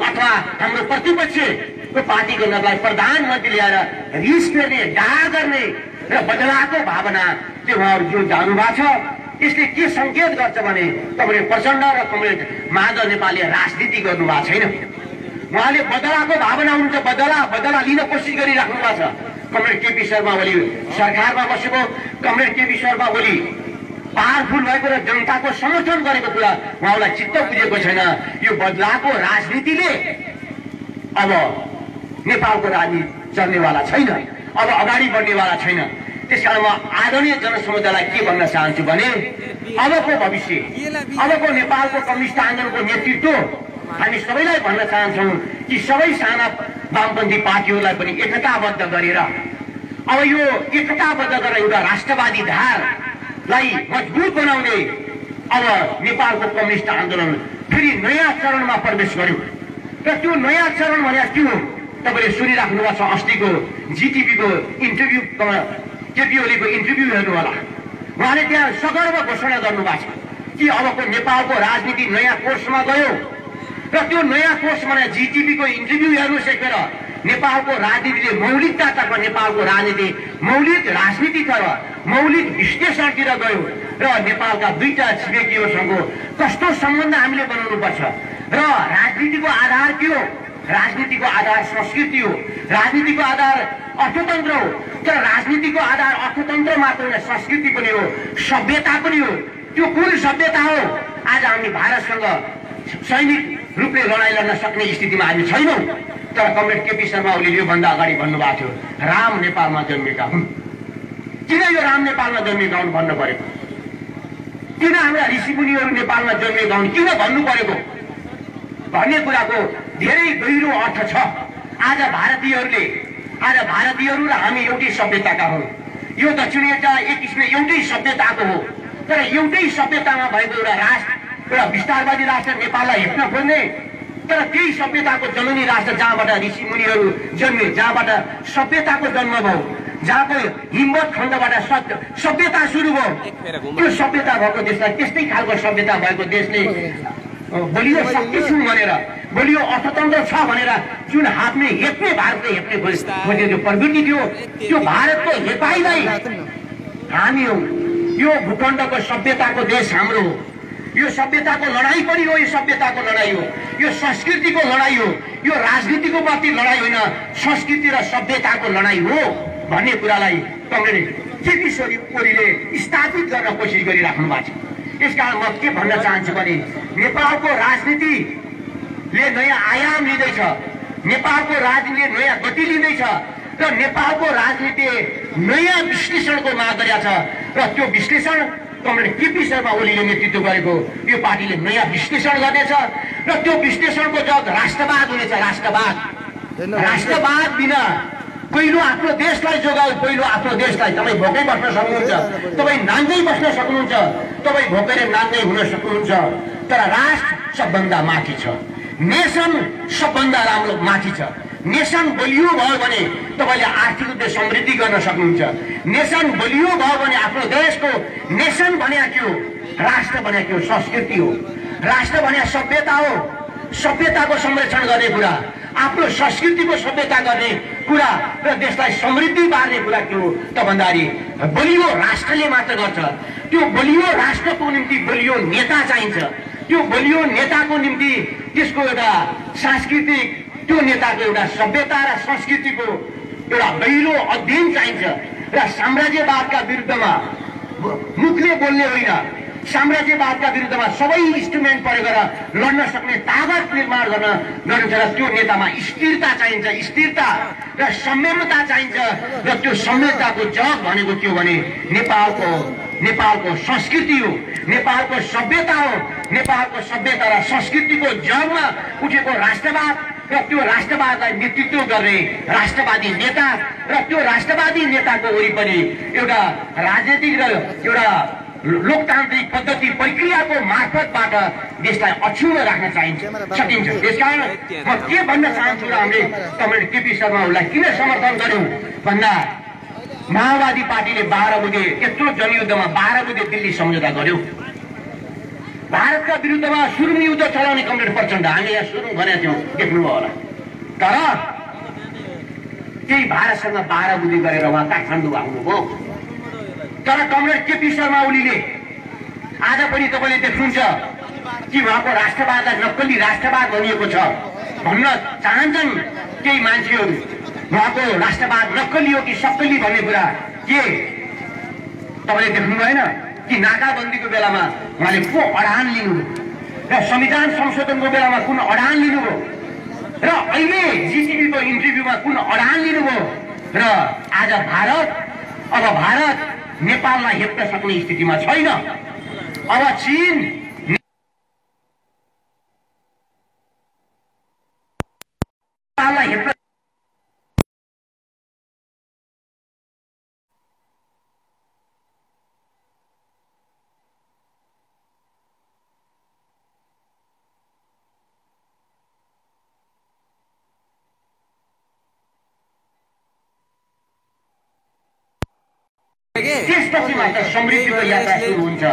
अथवा हाम्रो प्रतिपक्षको पार्टीको नेतालाई प्रधानमन्त्री ल्याएर रिस फेर्ने, डाहा गर्ने र बदलाको भावना त्यो उहाँहरू जो जानु भएको छ यसले के संकेत गर्छ भने कमरेड प्रचण्ड र कमरेड माधव नेपालले राजनीति गर्नु भएको छैन। उहाँले बदलाको भावना हुन्छ, बदला लिन कोसिस गरिराख्नु भएको छ। कमरेड केपी शर्मा ओली सरकारमा बसेको, कमरेड केपी शर्मा ओली पावरफुल भएको र जनताको समर्थन गरेको कुरा उहाँलाई चित्त बुझेको छैन। यो बदलाको राजनीतिले अब नेपालको राजनीति चल्नेवाला छैन, अब अगाडि बढ्नेवाला छैन। त्यसकारण म आदरणीय जनसमुदायलाई के भन्न चाहन्छु भने अबको भविष्य, अबको नेपालको कम्युनिस्ट आन्दोलनको नेतृत्व हामी सबैलाई भन्न चाहन्छौँ कि सबै साना वामपन्थी पार्टीहरूलाई पनि एकताबद्ध गरेर अब यो एकताबद्ध गरेर एउटा राष्ट्रवादी धारलाई मजबुत बनाउने अब नेपालको कम्युनिस्ट आन्दोलन फेरि नयाँ चरणमा प्रवेश गर्यो। र त्यो नयाँ चरण भने के हो? तपाईँले सुनिराख्नु भएको छ अस्तिको जिटिभीको केपी ओलीको इन्टरभ्यू हेर्नु होला। उहाँले त्यहाँ सगर्व घोषणा गर्नुभएको छ कि अबको नेपालको राजनीति नयाँ कोर्समा गयो र त्यो नयाँ कोर्स भने जिटिपीको इन्टरभ्यू हेर्नुहोस् एकखेर। नेपालको राजनीतिले मौलिकतातर्फ नेपालको राजनीति मौलिक राजनीतितर्फ मौलिक विश्लेषणतिर गयो र नेपालका दुईटा छिमेकीहरूसँग कस्तो सम्बन्ध हामीले बनाउनुपर्छ र राजनीतिको आधार के हो? राजनीतिको आधार संस्कृति हो, राजनीतिको आधार अर्थतन्त्र हो। तर राजनीतिको आधार अर्थतन्त्र मात्र होइन, संस्कृति पनि हो, सभ्यता पनि हो। त्यो कुन सभ्यता हो? आज हामी भारतसँग सैनिक रूपले लडाइँ लड्न सक्ने स्थितिमा हामी छैनौँ। तर कमरेड केपी शर्मा ओलीले योभन्दा अगाडि भन्नुभएको थियो राम नेपालमा जन्मेका हुन्। किन यो राम नेपालमा जन्मेका हुन् भन्नु परेको? किन हाम्रा ऋषिमुनिहरू नेपालमा जन्मेका हुन् किन भन्नु परेको भन्ने कुराको धेरै गहिरो अर्थ छ। आज भारतीयहरू र हामी एउटै सभ्यताका हौँ। यो दक्षिण एसिया एक किसिमले एउटै सभ्यताको हो। तर एउटै सभ्यतामा भएको एउटा राष्ट्र, एउटा विस्तारवादी राष्ट्र नेपाललाई हेप्न खोज्ने, तर त्यही सभ्यताको जननी राष्ट्र जहाँबाट ऋषिमुनिहरू जन्मे, जहाँबाट सभ्यताको जन्म भयो, जहाँको हिम्मत खण्डबाट सभ्यता सुरु भयो, त्यो सभ्यता भएको देशलाई त्यस्तै खालको सभ्यता भएको देशले बलियो शक्ति छु भनेर, बलियो अर्थतन्त्र छ भनेर जुन हातले हेप्ने, भारतले हेप्ने खोज्ने जो प्रवृत्ति थियो, त्यो भारतको हेपाइलाई हामी हौ। यो भूखण्डको सभ्यताको देश हाम्रो हो। यो सभ्यताको लडाई पनि हो, यो सभ्यताको लडाई हो, यो संस्कृतिको लडाई हो, यो राजनीतिको प्रति लडाई होइन, संस्कृति र सभ्यताको लडाई हो भन्ने कुरालाई कमरेड केपी ओलीले स्थापित गर्न कोसिस गरिराख्नु भएको छ। यसकारण म के भन्न चाहन्छु भने नेपालको राजनीतिले नयाँ आयाम लिँदैछ, नेपालको राजनीतिले नयाँ गति लिँदैछ र नेपालको राजनीति नयाँ विश्लेषणको माग गरेका छ र त्यो विश्लेषण कमरेड केपी शर्मा ओलीले नेतृत्व गरेको यो पार्टीले नयाँ विश्लेषण गर्नेछ र त्यो विश्लेषणको जग राष्ट्रवाद हुनेछ। राष्ट्रवाद बिना पहिलो आफ्नो देशलाई जोगाऊ, पहिलो आफ्नो देशलाई। तपाईँ भोकै बस्न सक्नुहुन्छ, तपाईँ नाङ्गै बस्न सक्नुहुन्छ, तपाईँ भोकै र नाङ्गै हुन सक्नुहुन्छ, तर राष्ट्र सबभन्दा माथि छ, नेसन सबभन्दा राम्रो माथि छ। नेसन बलियो भयो भने तपाईँले आर्थिक रूपले समृद्धि गर्न सक्नुहुन्छ। नेसन बलियो भयो भने आफ्नो देशको नेसन भने के हो? राष्ट्र भने के हो? संस्कृति हो। राष्ट्र भने सभ्यता हो, सभ्यताको संरक्षण गर्ने कुरा, आफ्नो संस्कृतिको सभ्यता गर्ने कुरा र देशलाई समृद्धि बार्ने कुरा के हो त भन्दाखेरि बलियो राष्ट्रले मात्र गर्छ। त्यो बलियो राष्ट्रको निम्ति बलियो नेता चाहिन्छ। त्यो बलियो नेताको निम्ति त्यसको एउटा सांस्कृतिक, त्यो नेताको एउटा सभ्यता र संस्कृतिको एउटा गहिरो अध्ययन चाहिन्छ र साम्राज्यवादका विरुद्धमा मुखले बोल्ने होइन, साम्राज्यवादका विरुद्धमा सबै इन्स्ट्रुमेन्ट प्रयोग गरेर लड्न सक्ने ताकत निर्माण गर्न छ र त्यो नेतामा स्थिरता चाहिन्छ, स्थिरता र संयमता चाहिन्छ र त्यो संयमताको जग भनेको के हो भने नेपालको संस्कृति हो, नेपालको सभ्यता हो। नेपालको सभ्यता र संस्कृतिको जगमा उठेको राष्ट्रवाद र त्यो राष्ट्रवादलाई नेतृत्व गर्ने राष्ट्रवादी नेता र त्यो राष्ट्रवादी नेताको वरिपरि एउटा राजनीतिक र एउटा लोकतान्त्रिक पद्धति प्रक्रियाको मार्फतबाट देशलाई अक्षुण्ण राख्न सकिन्छ। त्यसकारण म के भन्न चाहन्छु र हामीले कमरेड केपी शर्मा ओलीलाई किन समर्थन गर्यौं भन्दा माओवादी पार्टीले 12 बुँदे यत्रो जनयुद्धमा 12 बुँदे दिल्ली सम्झौता गर्यो। भारतका विरुद्धमा सुरुङ युद्ध चलाउने कमरेड प्रचण्ड हामीले यहाँ सुरुङ भनेका थियौँ, देख्नुभयो होला। तर त्यही भारतसँग 12 बुँदे गरेर उहाँ काठमाडौँ आउनुभयो। तर कमरेड केपी शर्मा ओलीले आज पनि तपाईँले देख्नुहुन्छ कि उहाँको राष्ट्रवादलाई नक्कली राष्ट्रवाद भनिएको छ भन्न चाहन्छन् केही मान्छेहरू। उहाँको राष्ट्रवाद नक्कली हो कि सक्कली भन्ने कुरा के तपाईँले देख्नु भएन कि नाकाबन्दीको बेलामा उहाँले को अडान लिनुभयो र संविधान संशोधनको बेलामा कुन अडान लिनुभयो र अहिले जिटिभीको इन्टरभ्यूमा कुन अडान लिनुभयो र आज भारत नेपाललाई हेप्न सक्ने स्थितिमा छैन। अब चीन नेपाललाई हेप्न त्यसपछि मात्र समृद्धिको यात्रा सुरु हुन्छ र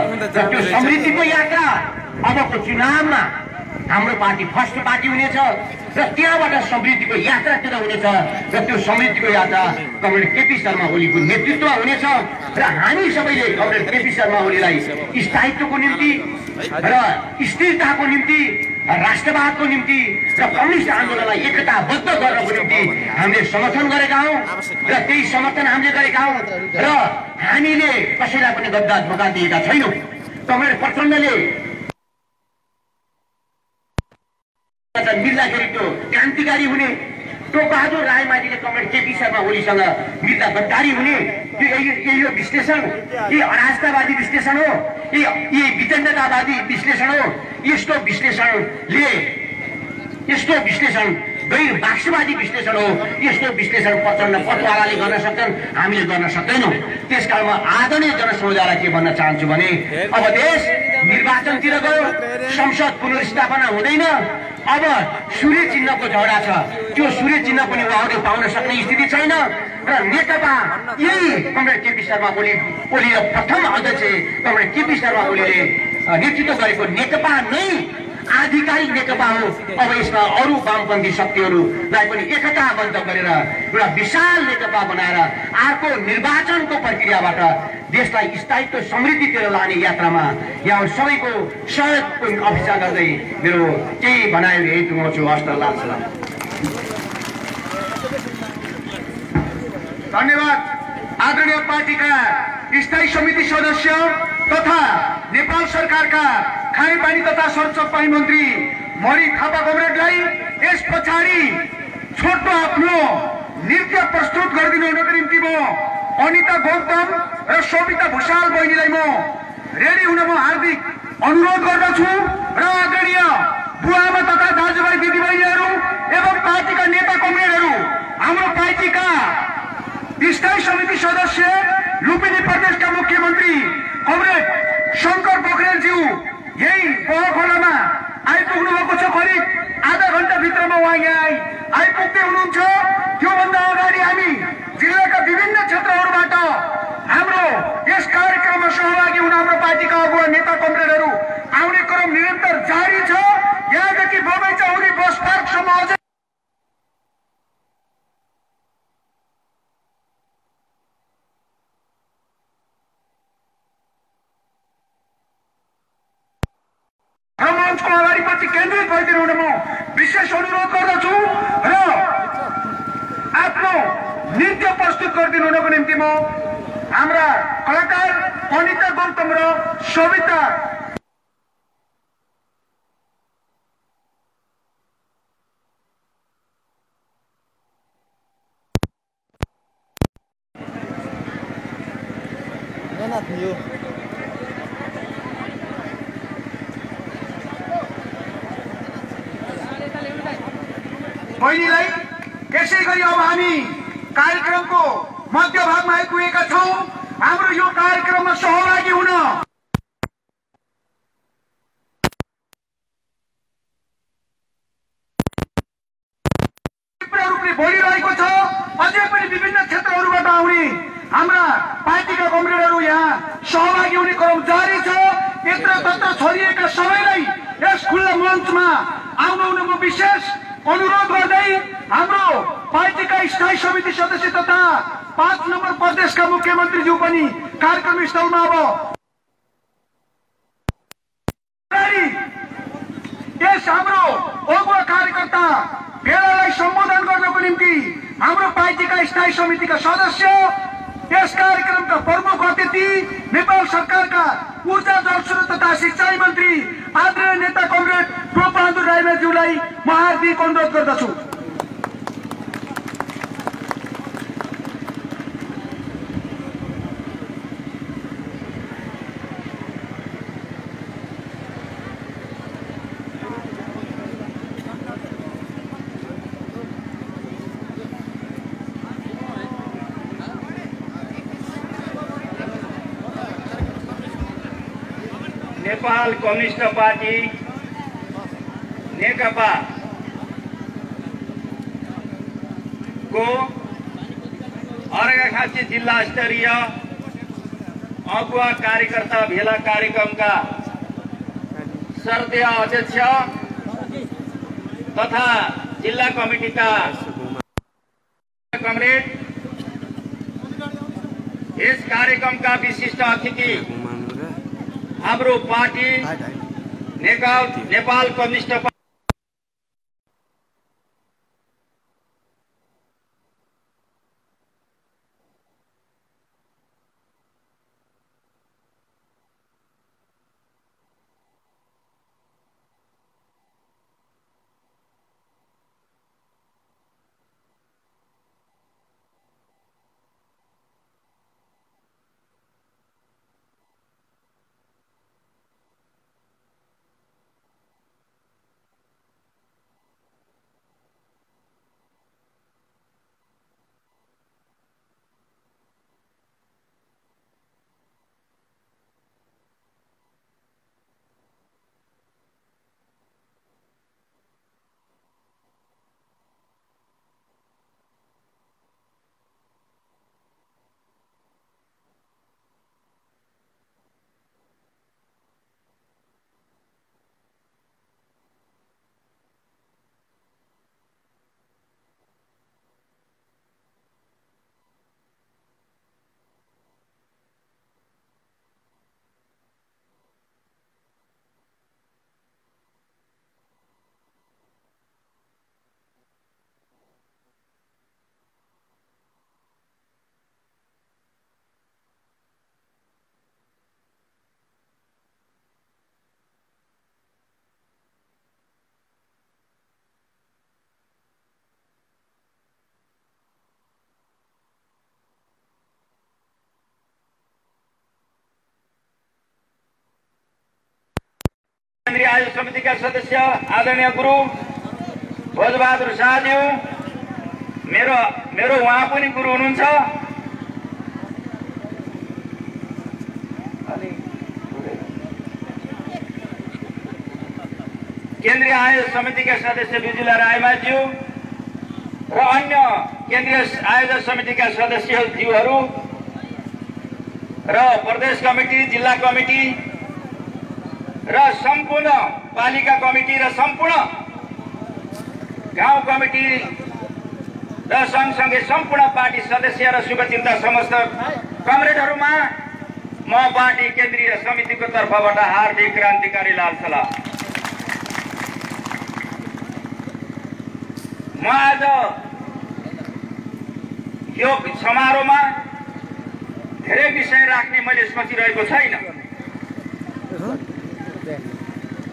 त्यो समृद्धिको यात्रा अबको चुनावमा हाम्रो पार्टी फर्स्ट पार्टी हुनेछ र त्यहाँबाट समृद्धिको यात्रातिर हुनेछ र त्यो समृद्धिको यात्रा कमरेड केपी शर्मा ओलीको नेतृत्वमा हुनेछ र हामी सबैले कमरेड केपी शर्मा ओलीलाई स्थायित्वको निम्ति र स्थिरताको निम्ति राष्ट्रवादको निम्ति र कम्युनिस्ट आन्दोलनलाई एकताबद्ध गर्नको निम्ति हामीले समर्थन गरेका हौं र त्यही समर्थन हामीले गरेका हौं र हामीले कसैलाई पनि गद्दार धोका दिएका छैनौं। कमरेड प्रचण्डले मिल्दाखेरि त्यो क्रान्तिकारी हुने, टोकबहादुर रायमाझीले कमरेड केपी शर्मा ओलीसँग मिल्दा गद्दारी हुने, यही हो विश्लेषण? यही अराजकतावादी विश्लेषण हो? यही वितण्डतावादी विश्लेषण हो? यस्तो विश्लेषण गैर मार्क्सवादी विश्लेषण हो। यस्तो विश्लेषण प्रचण्ड पटवालाले गर्न सक्छन्, हामीले गर्न सक्दैनौं। त्यसकारण म आदरणीय जनसमुदायलाई के भन्न चाहन्छु भने अब देश निर्वाचनतिर गयो, संसद पुनर्स्थापना हुँदैन, अब सूर्य चिन्हको झगडा छ। त्यो सूर्य चिन्ह पनि उहाँहरूले पाउन सक्ने स्थिति छैन र नेकपा यही कमरेड केपी शर्मा ओली र प्रथम अध्यक्ष कमरेड केपी शर्मा ओलीले नेतृत्व गरेको नेकपा नै आधिकारिक नेकपा हो। अब यसमा अरू वामपन्थी शक्तिहरूलाई पनि एकताबद्ध गरेर एउटा विशाल नेकपा बनाएर अर्को निर्वाचनको प्रक्रियाबाट देशलाई स्थायित्व समृद्धितिर लाने यात्रामा यहाँ सबैको सहयोगको अपेक्षा गर्दै मेरो केही भनाइ यही टुङ्गाउँछु। हस्त लाल सलाम। धन्यवाद। आदरणीय पार्टीका स्थायी समिति सदस्य तथा नेपाल सरकारका खानेपानी तथा सरसफाई मन्त्री मणि थापा कमरेडलाई यस पछाडि छोटो आफ्नो नृत्य प्रस्तुत गरिदिनु हुनको निम्ति म अनिता गौतम र शोभिता भूषाल बहिनीलाई म रेडी हुन म हार्दिक अनुरोध गर्दछु र आदरणीय बुवामा तथा दाजुभाइ दिदीबहिनीहरू एवं पार्टीका नेता कमरेडहरू, हाम्रो पार्टीका स्थायी समिति सदस्य लुम्बिनी प्रदेशका मुख्यमन्त्री कमरेड शंकर पोखरेलज्यू यही बहखोलामा आइपुग्नु भएको छ। करिब आधा घण्टा भित्रमा उहाँ यहाँ आइपुग्दै हुनुहुन्छ। त्योभन्दा अगाडि हामी जिल्लाका विभिन्न क्षेत्रहरूबाट हाम्रो यस कार्यक्रममा सहभागी हुन हाम्रो पार्टीका अगुवा नेता कमरेडहरू आउने क्रम निरन्तर जारी छ। यहाँदेखि बगैँचा हुँदै बस पार्कसम्म अझै मञ्चको अगाडिपट्टि केन्द्रित भइदिनु हुन म विशेष अनुरोध गर्दछु र आफ्नो नृत्य प्रस्तुत गरिदिनु हुनको निम्ति म हाम्रा कलाकार अनिता गौतम र शोभिता बहिनीलाई यसै गरी अब हामी कार्यक्रमको मध्यभागमा आइपुगेका छौं। हाम्रो यो कार्यक्रममा सहभागी हुन तीव्र रूपले बढिरहेको छ। अझै पनि विभिन्न क्षेत्रहरूबाट आउने हाम्रा पार्टीका कमरेडहरू यहाँ सहभागी हुने क्रम जारी छ। यत्र तत्र छरिएका सबैलाई यस खुल्ला मञ्चमा आउन म विशेष अनुरोध गर्दै हाम्रो पार्टीका स्थायी समिति सदस्य तथा 5 नम्बर प्रदेशका मुख्यमन्त्रीज्यू पनि कार्यक्रम स्थलमा अब यस हाम्रो अगुवा कार्यकर्ता भेलालाई सम्बोधन गर्नको निम्ति हाम्रो पार्टीका स्थायी समितिका सदस्य यस कार्यक्रमका प्रमुख अतिथि नेपाल सरकारका ऊर्जा जलस्रोत तथा सिंचाई मन्त्री आदरणीय नेता कमरेड टोकबहादुर रायमाझीलाई म हार्दिक अनुरोध गर्दछु। नेपाल कम्युनिस्ट पार्टी नेकपा को अर्घाखाँची जिल्ला स्तरीय अगुवा कार्यकर्ता भेला कार्यक्रमका सर्तीय अध्यक्ष तथा जिल्ला कमिटीका कमरेड, यस कार्यक्रमका विशिष्ट अतिथि हाम्रो पार्टी नेपाल कम्युनिस्ट पार्टी केन्द्रीय आयोजक समितिका सदस्य आदरणीय गुरु भोजबहादुर शाहज्यू, मेरो उहाँ पनि गुरु हुनुहुन्छ। केन्द्रीय आयोजक समितिका सदस्य विजुला रायमाज्यू र अन्य केन्द्रीय आयोजक समितिका सदस्यज्यूहरू र प्रदेश कमिटी, जिल्ला कमिटी र सम्पूर्ण पालिका कमिटी र सम्पूर्ण गाउँ कमिटी र सँगसँगै सम्पूर्ण पार्टी सदस्य र शुभचिन्ता समस्त कमरेडहरूमा म पार्टी केन्द्रीय समितिको तर्फबाट हार्दिक क्रान्तिकारी लाल सलाम। म आज यो समारोहमा धेरै विषय राख्ने मैले सोचिरहेको छैन।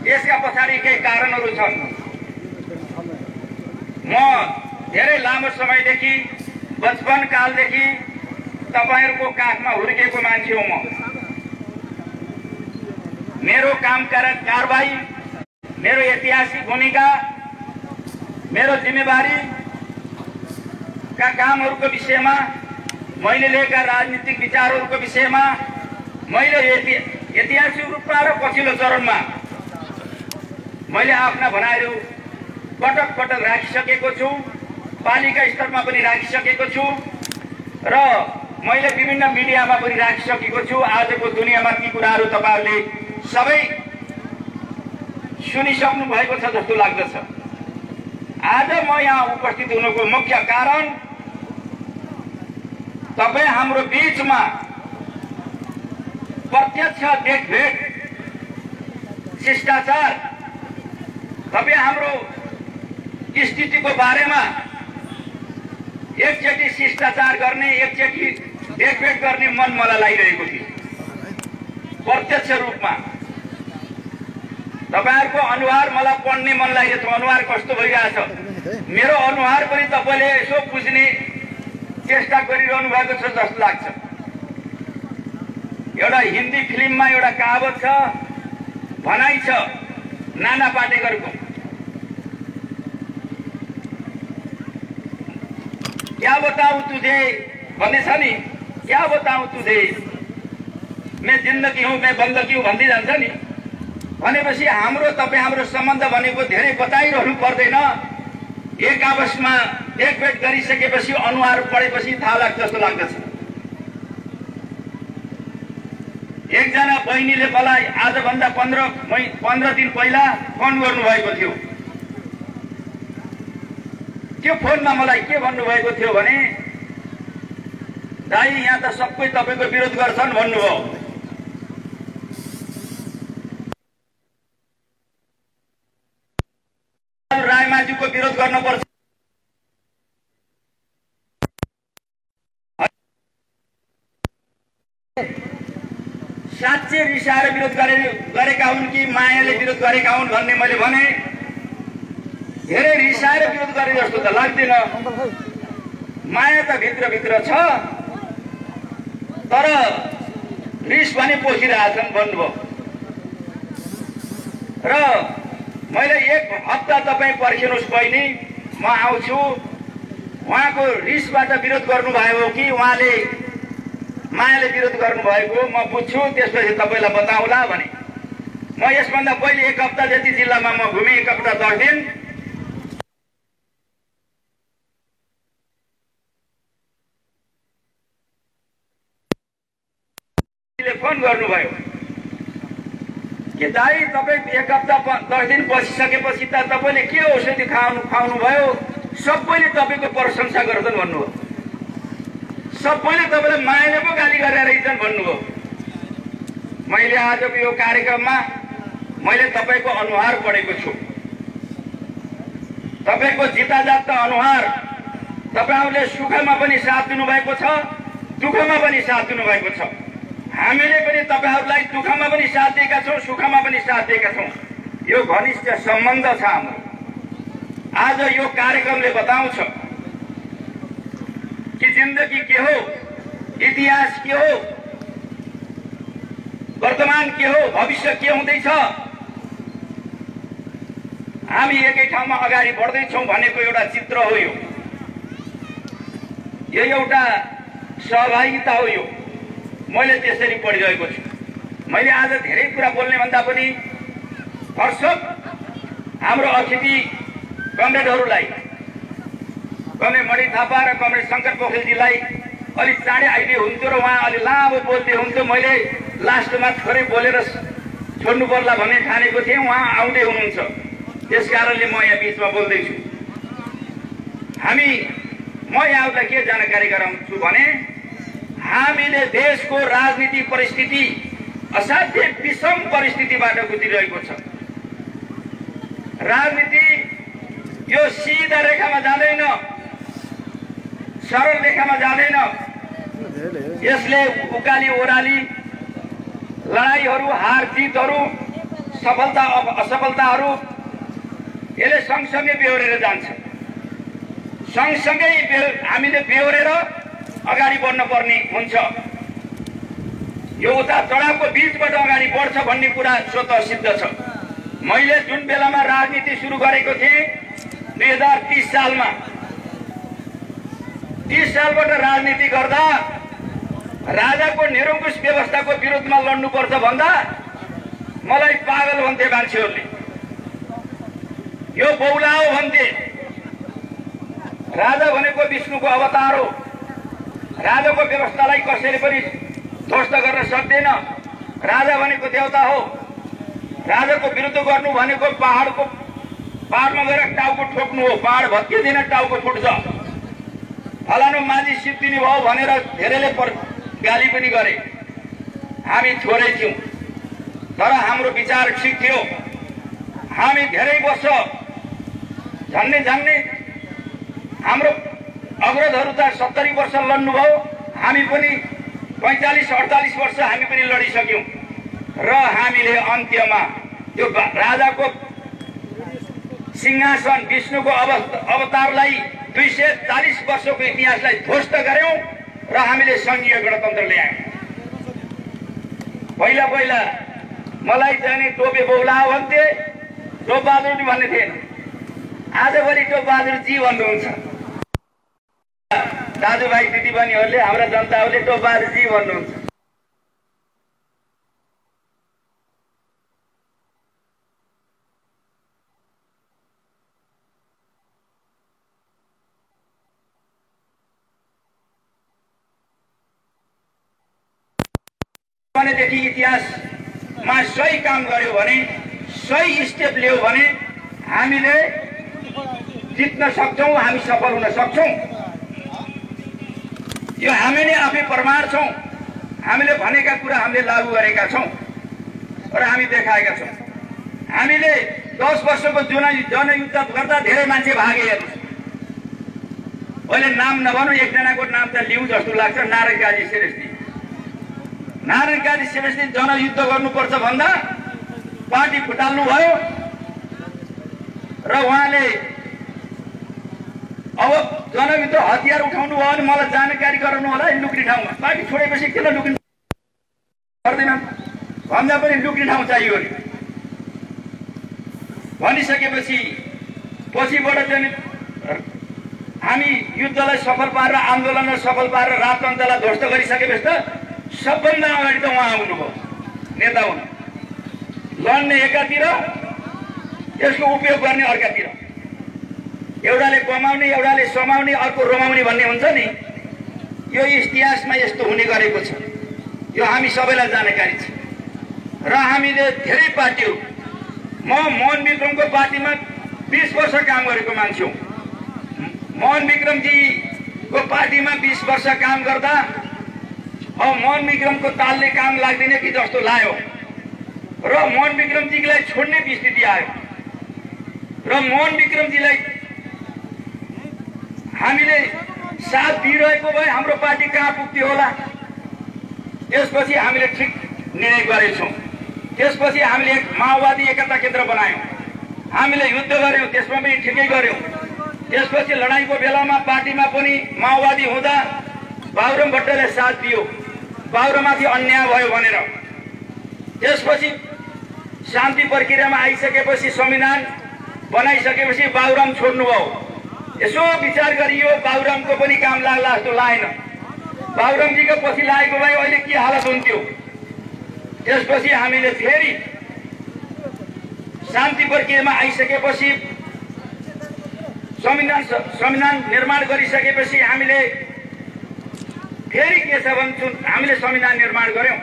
यसका पछाडि केही कारणहरू छन्। म धेरै लामो समयदेखि, बचपन कालदेखि तपाईहरुको काखमा हुर्केको मान्छे हो। म मेरो काम कारबाही, मेरो ऐतिहासिक भूमिका, मेरो जिम्मेवारी का कामहरूको विषयमा, मैले लिएका राजनीतिक विचारहरूको विषयमा मैले ऐतिहासिक रूपमा र पछिल्लो चरणमा मैले आफ्ना भनाइहरू पटक पटक राखिसकेको छु। पालिका स्तरमा पनि राखिसकेको छु र मैले विभिन्न मिडियामा पनि राखिसकेको छु। आजको दुनियाँमा ती कुराहरू तपाईहरुले सबै सुनिसक्नु भएको छ जस्तो लाग्दछ। आज म यहाँ उपस्थित हुनुको मुख्य कारण तपाई हाम्रो बीचमा प्रत्यक्ष देखभेट, शिष्टाचार, तपाईं हाम्रो स्थितिको बारेमा एकचोटि शिष्टाचार गर्ने, एकचोटि देखभेट गर्ने मन मलाई लागिरहेको थियो। प्रत्यक्ष रूपमा तपाईहरुको अनुहार मलाई पढ्ने मन लागिरहेको छ। अनुहार कस्तो भइरहेछ, मेरो अनुहार पनि तपाईले यसो बुझ्ने चेष्टा गरिरहनु भएको छ जस्तो लाग्छ। एउटा हिन्दी फिल्ममा एउटा कहावत छ, भनाइ छ नाना पाटेकरको, क्या बताऊं तुझे भन्ने छ नि, क्या बताऊं तुझे मैं जिन्दगी हूं, मैं बन्दगी हूं भन्दै जान्छ नि। भनेपछि हाम्रो तपाई हाम्रो सम्बन्ध भनेको धेरै बताइरहनु पर्दैन। एक आपसमा देखभेट गरिसकेपछि अनुहार पढेपछि थाहा लाग्छ जस्तो लाग्दछ। एकजना बहिनीले मलाई आजभन्दा 15 दिन पहिला फोन गर्नुभएको थियो। त्यो फोनमा मलाई के भन्नुभएको थियो भने, दाइ यहाँ त सबै तपाईको विरोध गर्छन् भन्नुभयो। रायमाझीको विरोध गर्नुपर्छ। साँच्चै रिसाएर विरोध गरेका हुन् कि मायाले विरोध गरेका हुन् भन्ने मैले भने। धेरै रिसाएर विरोध गरे जस्तो त लाग्दैन। माया त भित्रभित्र छ, तर रिस भने पोखिरहेछन् भन्नुभयो। र मैले 1 हप्ता तपाईँ पर्खिनुहोस् बहिनी, म आउँछु। उहाँको रिसबाट विरोध गर्नुभयो हो कि उहाँले मायाले विरोध गर्नुभएको म बुझ्छु, त्यसपछि तपाईँलाई बताउँला भने। म यसभन्दा पहिले 1 हप्ता जति जिल्लामा म घुमेँ, 1 हप्ता 10 दिन। फोन गर्नुभयो कि दाइ तपाईँ 1 हप्ता 10 दिन बसिसकेपछि त तपाईँले के औषधि खुवाउनु भयो, सबैले तपाईँको प्रशंसा गर्छन् भन्नुभयो। सबैले तपाईँलाई मायाले पो गाली गरेर रहेछन् भन्नुभयो। मैले आजको यो कार्यक्रममा मैले तपाईँको अनुहार पढेको छु, तपाईँको जिताजात अनुहार। तपाईँहरूले सुखमा पनि साथ दिनुभएको छ, दुःखमा पनि साथ दिनुभएको छ। हामीले पनि तपाईहरूलाई दुःखमा पनि साथ दिएका छौँ, सुखमा पनि साथ दिएका छौँ। यो घनिष्ठ सम्बन्ध छ हाम्रो। आज यो कार्यक्रमले बताउँछ कि जिन्दगी के हो, इतिहास के हो, वर्तमान के हो, भविष्य के हुँदैछ। हामी एकै ठाउँमा अगाडि बढ्दैछौँ भनेको एउटा चित्र हो। यो एउटा सहभागिता हो। यो मैले त्यसरी पढिरहेको छु। मैले आज धेरै कुरा बोल्ने भन्दा पनि हर्षक हाम्रो अतिथि कमरेडहरूलाई, कमरेड मणि थापा र कमरेड शङ्कर पोखरेलजीलाई अलिक चाँडै आइदिए हुन्थ्यो र उहाँ अलि लामो बोल्दै हुन्थ्यो। मैले लास्टमा थोरै बोलेर छोड्नु पर्ला भन्ने ठानेको थिएँ। उहाँ आउँदै हुनुहुन्छ, त्यस कारणले म यहाँ बिचमा बोल्दैछु। म यहाँलाई के जानकारी गराउँछु भने, हामीले देशको राजनीति परिस्थिति असाध्य विषम परिस्थितिबाट गुज्रिरहेको छ। राजनीति यो सिधा रेखामा जाँदैन, सरल रेखामा जाँदैन। यसले उकाली ओह्राली लडाइहरू, हार जितहरू, सफलता असफलताहरू यसले सँगसँगै बेहोरेर जान्छ। सँगसँगै हामीले बेहोरेर अगाडि बढ्न पर्ने हुन्छ। यो उतार चढावको बीचबाट अगाडि बढ्छ भन्ने कुरा स्वतः सिद्ध छ। मैले जुन बेलामा राजनीति सुरु गरेको थिएँ 2030 सालमा, 30 सालबाट राजनीति गर्दा राजाको निरङ्कुश व्यवस्थाको विरोधमा लड्नुपर्छ भन्दा मलाई पागल भन्थे मान्छेहरूले। यो बौला हो भन्थे। राजा भनेको विष्णुको अवतार हो। राजाको व्यवस्थालाई कसैले पनि ध्वस्त गर्न सक्दैन। राजा भनेको देवता हो। राजाको विरुद्ध गर्नु भनेको पहाडमा गएर टाउको ठोक्नु हो। पहाड भत्किँदैन, टाउको फुट्छ। फलानु माझी सिद्धिनी भयो भनेर धेरैले गाली पनि गरे। हामी थोरै थियौँ, तर हाम्रो विचार ठिक थियो। हामी धेरै वर्ष झन्नै हाम्रो अग्रजहरू त 70 वर्ष लड्नुभयो। हामी पनि 45-48 वर्ष हामी पनि लडिसक्यौँ र हामीले अन्त्यमा त्यो राजाको सिंहासन, विष्णुको अवतारलाई 240 वर्षको इतिहासलाई ध्वस्त गर्यौं र हामीले संघीय गणतन्त्र ल्यायौं। पहिला मलाई चाहिँ टोपे बौला भन्थे, टोप बहादुर नि भन्ने थिएन। आजभोलि टोप बहादुर जी भन्नुहुन्छ। दाजुभाइ दिदीबहिनीहरूले, हाम्रा जनताहरूले टोप बहादुर जी भन्नुहुन्छ। भनेदेखि इतिहासमा सही काम गर्यो भने, सही स्टेप लियो भने हामीले जित्न सक्छौँ, हामी सफल हुन सक्छौँ। यो हामी नै आफै प्रमाण छौँ। हामीले भनेका कुरा हामीले लागू गरेका छौँ र हामी देखाएका छौँ। हामीले 10 वर्षको जनयुद्ध गर्दा धेरै मान्छे भागे। हेर्नुहोस्, अहिले नाम नभनौँ, एकजनाको नाम त लिउँ जस्तो लाग्छ, नारायण काजी श्रेष्ठी। नारायण काजी श्रेष्ठी जनयुद्ध गर्नुपर्छ भन्दा पार्टी फुटाल्नु भयो र उहाँले अब जनयुद्ध हतियार उठाउनु भयो भने मलाई जानकारी गराउनु होला लुक्ने ठाउँमा। पार्टी छोडेपछि किन लुक्ने पर्दैन भन्दा पनि लुक्ने ठाउँ चाहियो नि भनिसकेपछि पछिबाट चाहिँ हामी युद्धलाई सफल पारेर, आन्दोलनलाई सफल पारेर राजतन्त्रलाई ध्वस्त गरिसकेपछि त सबभन्दा अगाडि त उहाँ आउनुभयो नेता हुनु। लड्ने एकातिर, त्यसको उपयोग गर्ने अर्कातिर। एउटाले कमाउने, एउटाले समाउने, अर्को रमाउने भन्ने हुन्छ नि। यो इतिहासमा यस्तो हुने गरेको छ। यो हामी सबैलाई जानकारी छ र हामीले धेरै पार्टीहरू, म मोहन विक्रमको पार्टीमा 20 वर्ष काम गरेको मान्छे हुँ। मोहन विक्रमजीको पार्टीमा 20 वर्ष काम गर्दा अब मोहन विक्रमको तालले काम लाग्दैन कि जस्तो लाग्यो र मोहन विक्रमजीलाई छोड्ने स्थिति आयो र मोहन विक्रमजीलाई हामीले साथ दिइरहेको भए हाम्रो पार्टी कहाँ पुग्थ्यो होला। त्यसपछि हामीले ठिक निर्णय गरेछौँ। त्यसपछि हामीले माओवादी एकता केन्द्र बनायौँ, हामीले युद्ध गऱ्यौँ, त्यसमा पनि ठिकै गऱ्यौँ। त्यसपछि लडाइँको बेलामा पार्टीमा पनि माओवादी हुँदा बाबुराम भट्टले साथ दियो, बाबुराममाथि अन्याय भयो भनेर। त्यसपछि शान्ति प्रक्रियामा आइसकेपछि, संविधान बनाइसकेपछि बाबुराम छोड्नुभयो। यसो विचार गरियो, बाबुरामको पनि काम लाग्ला जस्तो लागेन। बाबुरामजीको पछि लागेको भए अहिले के हालत हुन्थ्यो। त्यसपछि हामीले फेरि शान्ति प्रक्रियामा आइसकेपछि, संविधान निर्माण गरिसकेपछि हामीले फेरि के छ भन्छौँ, हामीले संविधान निर्माण गऱ्यौँ।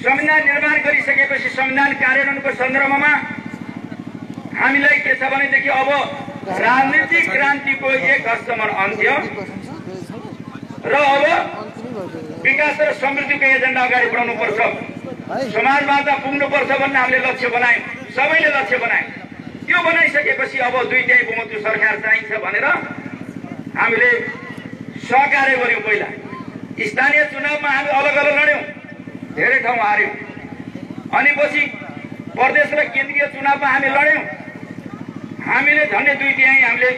संविधान निर्माण गरिसकेपछि संविधान कार्यान्वयनको सन्दर्भमा हामीलाई के छ भनेदेखि अब राजनीतिक क्रान्तिको 1 हदसम्म अन्त्य र अब विकास र समृद्धिको एजेन्डा अगाडि बढाउनु पर्छ, समाजवादमा पुग्नुपर्छ भन्ने हामीले लक्ष्य बनायौँ, सबैले लक्ष्य बनायौँ। त्यो बनाइसकेपछि अब 2/3 बहुमतको सरकार चाहिन्छ भनेर हामीले सहकार्य गऱ्यौँ। पहिला स्थानीय चुनावमा हामी अलग अलग लड्यौँ, धेरै ठाउँ हार्यौँ। अनि पछि प्रदेश र केन्द्रीय चुनावमा हामी लड्यौँ, हामीले झन्डै 2/3 हामीले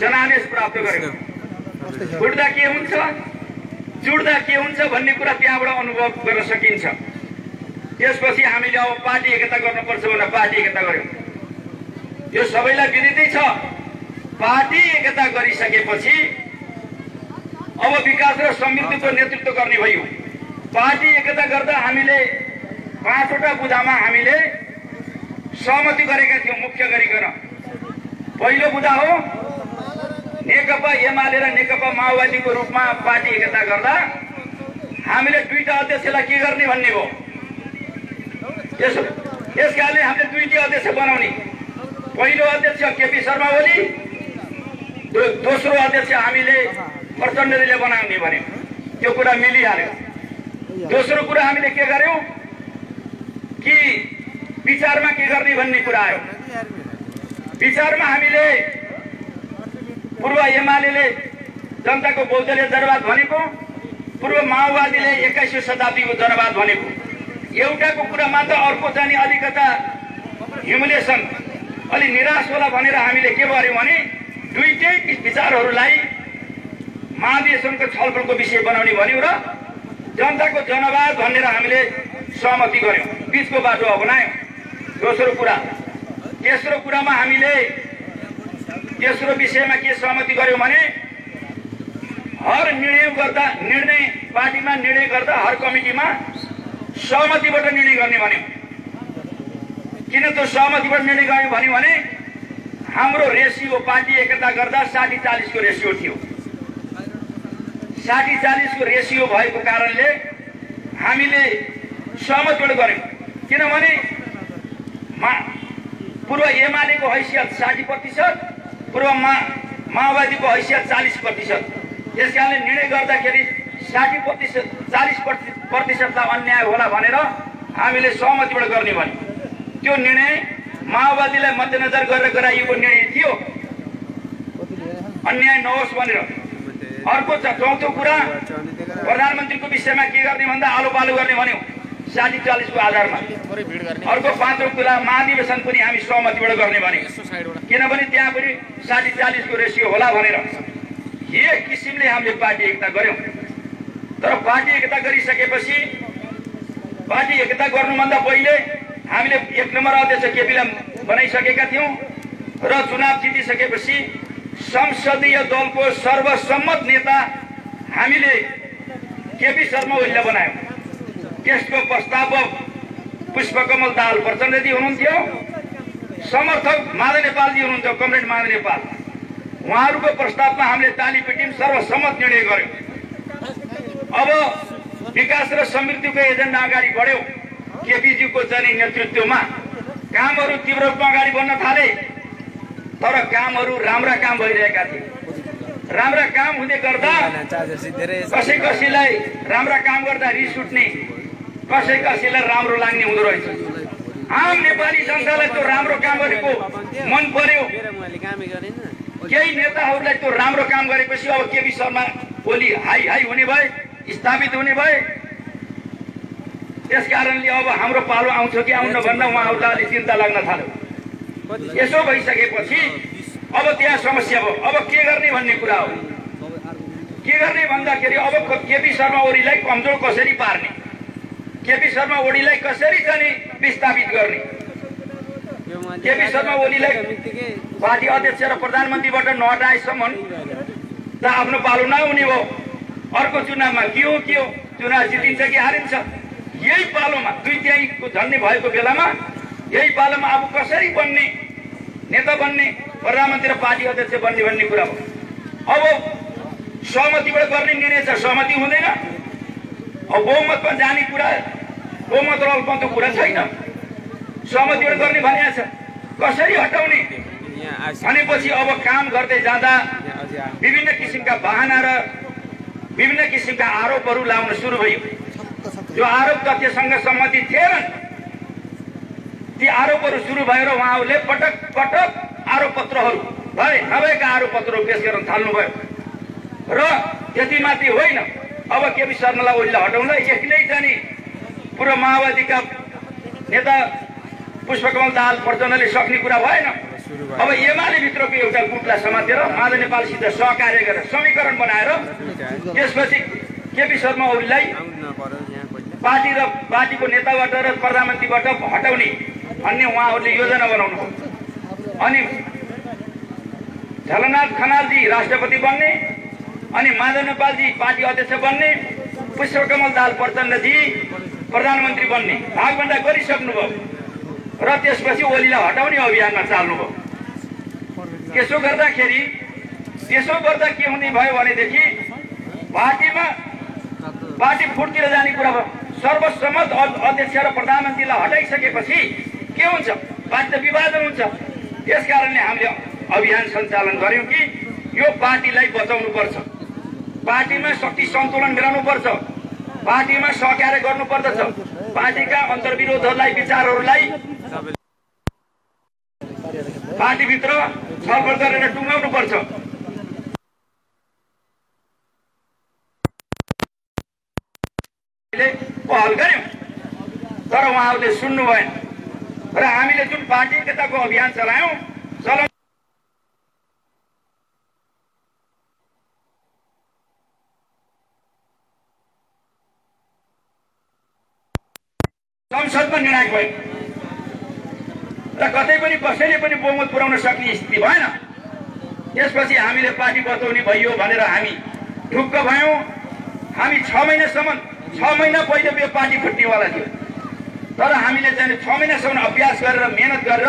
जनादेश प्राप्त गर्यौँ। फुट्दा के हुन्छ, जुड्दा के हुन्छ भन्ने कुरा त्यहाँबाट अनुभव गर्न सकिन्छ। त्यसपछि हामीले अब पार्टी एकता गर्नुपर्छ भनेर पार्टी एकता गर्यौँ। यो सबैलाई विदितै छ। पार्टी एकता गरिसकेपछि अब विकास र समृद्धिको नेतृत्व गर्ने भयो। पार्टी एकता गर्दा हामीले 5वटा बुँदामा हामीले सहमति गरेका थियौँ मुख्य गरिकन। पहिलो बुँदा हो नेकपा एमाले र नेकपा माओवादीको रूपमा पार्टी एकता गर्दा हामीले 2टा अध्यक्षलाई के गर्ने भन्ने हो। यस कारणले हामीले 2टी अध्यक्ष बनाउने। पहिलो अध्यक्ष केपी शर्मा ओली, दोस्रो अध्यक्ष हामीले प्रचण्डले बनाउने भन्यो। त्यो कुरा मिलिहाल्यो। दोस्रो कुरा हामीले के गर्यौँ कि विचारमा के गर्ने भन्ने कुरा आयो। विचारमा हामीले पूर्व एमाले जनताको बहुदलीय जनवाद भनेको, पूर्व माओवादीले 21औं शताब्दीको जनवाद भनेको एउटाको कुरा मात्र, अर्को चाहिँ अलिकता ह्युमिलेसन, अलि निराश होला भनेर हामीले के गर्यौँ भने दुईटै विचारहरूलाई महाधिवेशनको छलफलको विषय बनाउने भन्यौँ र जनताको जनवाद भनेर हामीले सहमति गर्यौँ, बीचको बाटो अपनायौँ। दोस्रो कुरा। तेस्रो कुरामा हामीले तेस्रो विषयमा के सहमति गर्यौँ भने हर निर्णय पार्टीमा निर्णय गर्दा हर कमिटीमा सहमतिबाट निर्णय गर्ने भन्यौँ। किन त सहमतिबाट निर्णय गर्यौँ भन्यो भने हाम्रो रेसियो पार्टी एकता गर्दा 60-40 को रेसियो थियो। 60-40 को रेसियो भएको कारणले हामीले सहमतिबाट गर्यौँ। किनभने पूर्व एमालेको हैसियत 60%, पूर्व माओवादीको हैसियत 40%। यस कारणले निर्णय गर्दाखेरि 60% 40%लाई अन्याय होला भनेर हामीले सहमतिबाट गर्ने भन्यो। त्यो निर्णय माओवादीलाई मध्यनजर गरेर गराइएको निर्णय थियो, अन्याय नहोस् भनेर। अर्को चौथो कुरा, प्रधानमन्त्रीको विषयमा के गर्ने भन्दा आलो पालो गर्ने भन्यो 60-40 को आधारमा। अर्को पाँचौं कुरा, महाधिवेशन पनि हामी सहमतिबाट गर्ने भन्यो, किनभने त्यहाँ पनि 60-40 को रेसियो होला भनेर। यही किसिमले हामीले पार्टी एकता गर्यौं। तर पार्टी एकता गरिसकेपछि, पार्टी एकता गर्नुभन्दा पहिले हामीले 1 नम्बर अध्यक्ष केपीलाई बनाइसकेका थियौं र चुनाव जितिसकेपछि संसदीय दलको सर्वसम्मत नेता हामीले केपी शर्मा ओलीलाई बनायौं। त्यसको प्रस्ताव पुष्पकमल दाहाल प्रचण्डजी हुनुहुन्थ्यो, समर्थक माधव नेपालजी हुनुहुन्थ्यो, कमरेड माधव नेपाल। उहाँहरूको प्रस्तावमा हामीले ताली पिट्यौं, सर्वसम्मत निर्णय गर्यौं। अब विकास र समृद्धिको एजेन्डा अगाडि बढ्यो। केपीजीको चाहिँ नेतृत्वमा कामहरू तीव्र रूपमा अगाडि बढ्न थाले, तर कामहरू राम्रा काम भइरहेका थिए। राम्रा काम हुँदै गर्दा कसैलाई राम्रा काम गर्दा रिस उठ्ने, कसैलाई राम्रो लाग्ने हुँदो रहेछ। आम नेपाली जनतालाई त्यो राम्रो काम गरेको मन पर्यो। केही नेताहरूलाई त्यो राम्रो काम गरेपछि अब केपी शर्मा ओली हाई हाई हुने भए, स्थापित हुने भए। त्यस कारणले अब हाम्रो पालो आउँछ कि आउन्न भन्दा उहाँहरूलाई अलि चिन्ता लाग्न थाल्यो। यसो भइसकेपछि अब त्यहाँ समस्या भयो। अब के गर्ने भन्ने कुरा हो। के गर्ने भन्दाखेरि अब केपी शर्मा ओलीलाई कमजोर कसरी पार्ने, केपी शर्मा ओलीलाई कसरी चाहिँ विस्थापित गर्ने। केपी शर्मा ओलीलाई पार्टी अध्यक्ष र प्रधानमन्त्रीबाट नहटाएसम्म त आफ्नो पालो नहुने भयो। अर्को चुनावमा के हो चुनाव जितिन्छ कि हारिन्छ। यही पालोमा 2/3 को झन्डै भएको बेलामा यही पालोमा अब कसरी बन्ने, नेता बन्ने, प्रधानमन्त्री र पार्टी अध्यक्ष बन्ने भन्ने कुरा हो। अब सहमतिबाट गर्ने निर्णय छ, सहमति हुँदैन। अब बहुमतमा जाने कुरा, बहुमत र अल्पमतको कुरा छैन, सहमतिबाट गर्ने भनिएको छ। कसरी हटाउने भनेपछि अब काम गर्दै जाँदा विभिन्न किसिमका बहाना र विभिन्न किसिमका आरोपहरू लाउन सुरु भयो। जो आरोप तथ्यसँग सम्बन्धित थिएनन् ती आरोपहरू सुरु भएर उहाँहरूले पटक पटक आरोप पत्रहरू नभएका आरोप पत्रहरू पेश गर्न थाल्नुभयो। र त्यति मात्रै होइन, अब केपी शर्मालाई ओलीलाई हटाउनलाई एक्लै जाने पूर्व माओवादीका नेता पुष्पकमल दाहाल प्रचण्डले सक्ने कुरा भएन। अब एमाले भित्रको एउटा गुटलाई समातेर माधव नेपालसित सहकार्य गरेर समीकरण बनाएर त्यसपछि केपी शर्मा ओलीलाई पार्टी र पार्टीको नेताबाट र प्रधानमन्त्रीबाट हटाउने भन्ने उहाँहरूले योजना बनाउनु भयो। अनि झलनाथ खनालजी राष्ट्रपति बन्ने, अनि माधव नेपालजी पार्टी अध्यक्ष बन्ने, पुष्पकमल दाहाल प्रचण्डजी प्रधानमन्त्री बन्ने भागभन्डा गरिसक्नुभयो र त्यसपछि ओलीलाई हटाउने अभियानमा चाल्नुभयो। त्यसो गर्दा के हुने भयो भनेदेखि पार्टी फुटतिर जाने कुरा भयो। सर्वसम्मत अध्यक्ष र प्रधानमन्त्रीलाई हटाइसकेपछि के हुन्छ, पार्टी त विभाजन हुन्छ। त्यस कारणले हामीले अभियान सञ्चालन गर्यौं कि यो पार्टीलाई बचाउनु पर्छ, पार्टीमा शक्ति सन्तुलन मिलाउनु पर्छ, पार्टीमा सहकार्य गर्नु पर्दछ, पार्टीका अन्तर्विरोधहरूलाई विचारहरूलाई पार्टीभित्र छलफल गरेर टुङ्गाउनु पर्छ। पहल गर्यौं तर उहाँहरूले सुन्नु भएन र हामीले जुन पार्टी एकताको अभियान चलायौं संसदमा निर्णायक भयो र कतै पनि कसैले पनि बहुमत पुर्याउन सक्ने स्थिति भएन। त्यसपछि हामीले पार्टी बचाउने भइयो भनेर हामी ढुक्क भयौं। हामी 6 महिना पहिले यो पार्टी फुट्नेवाला थियो, तर हामीले चाहिँ 6 महिनासम्म अभ्यास गरेर मेहनत गरेर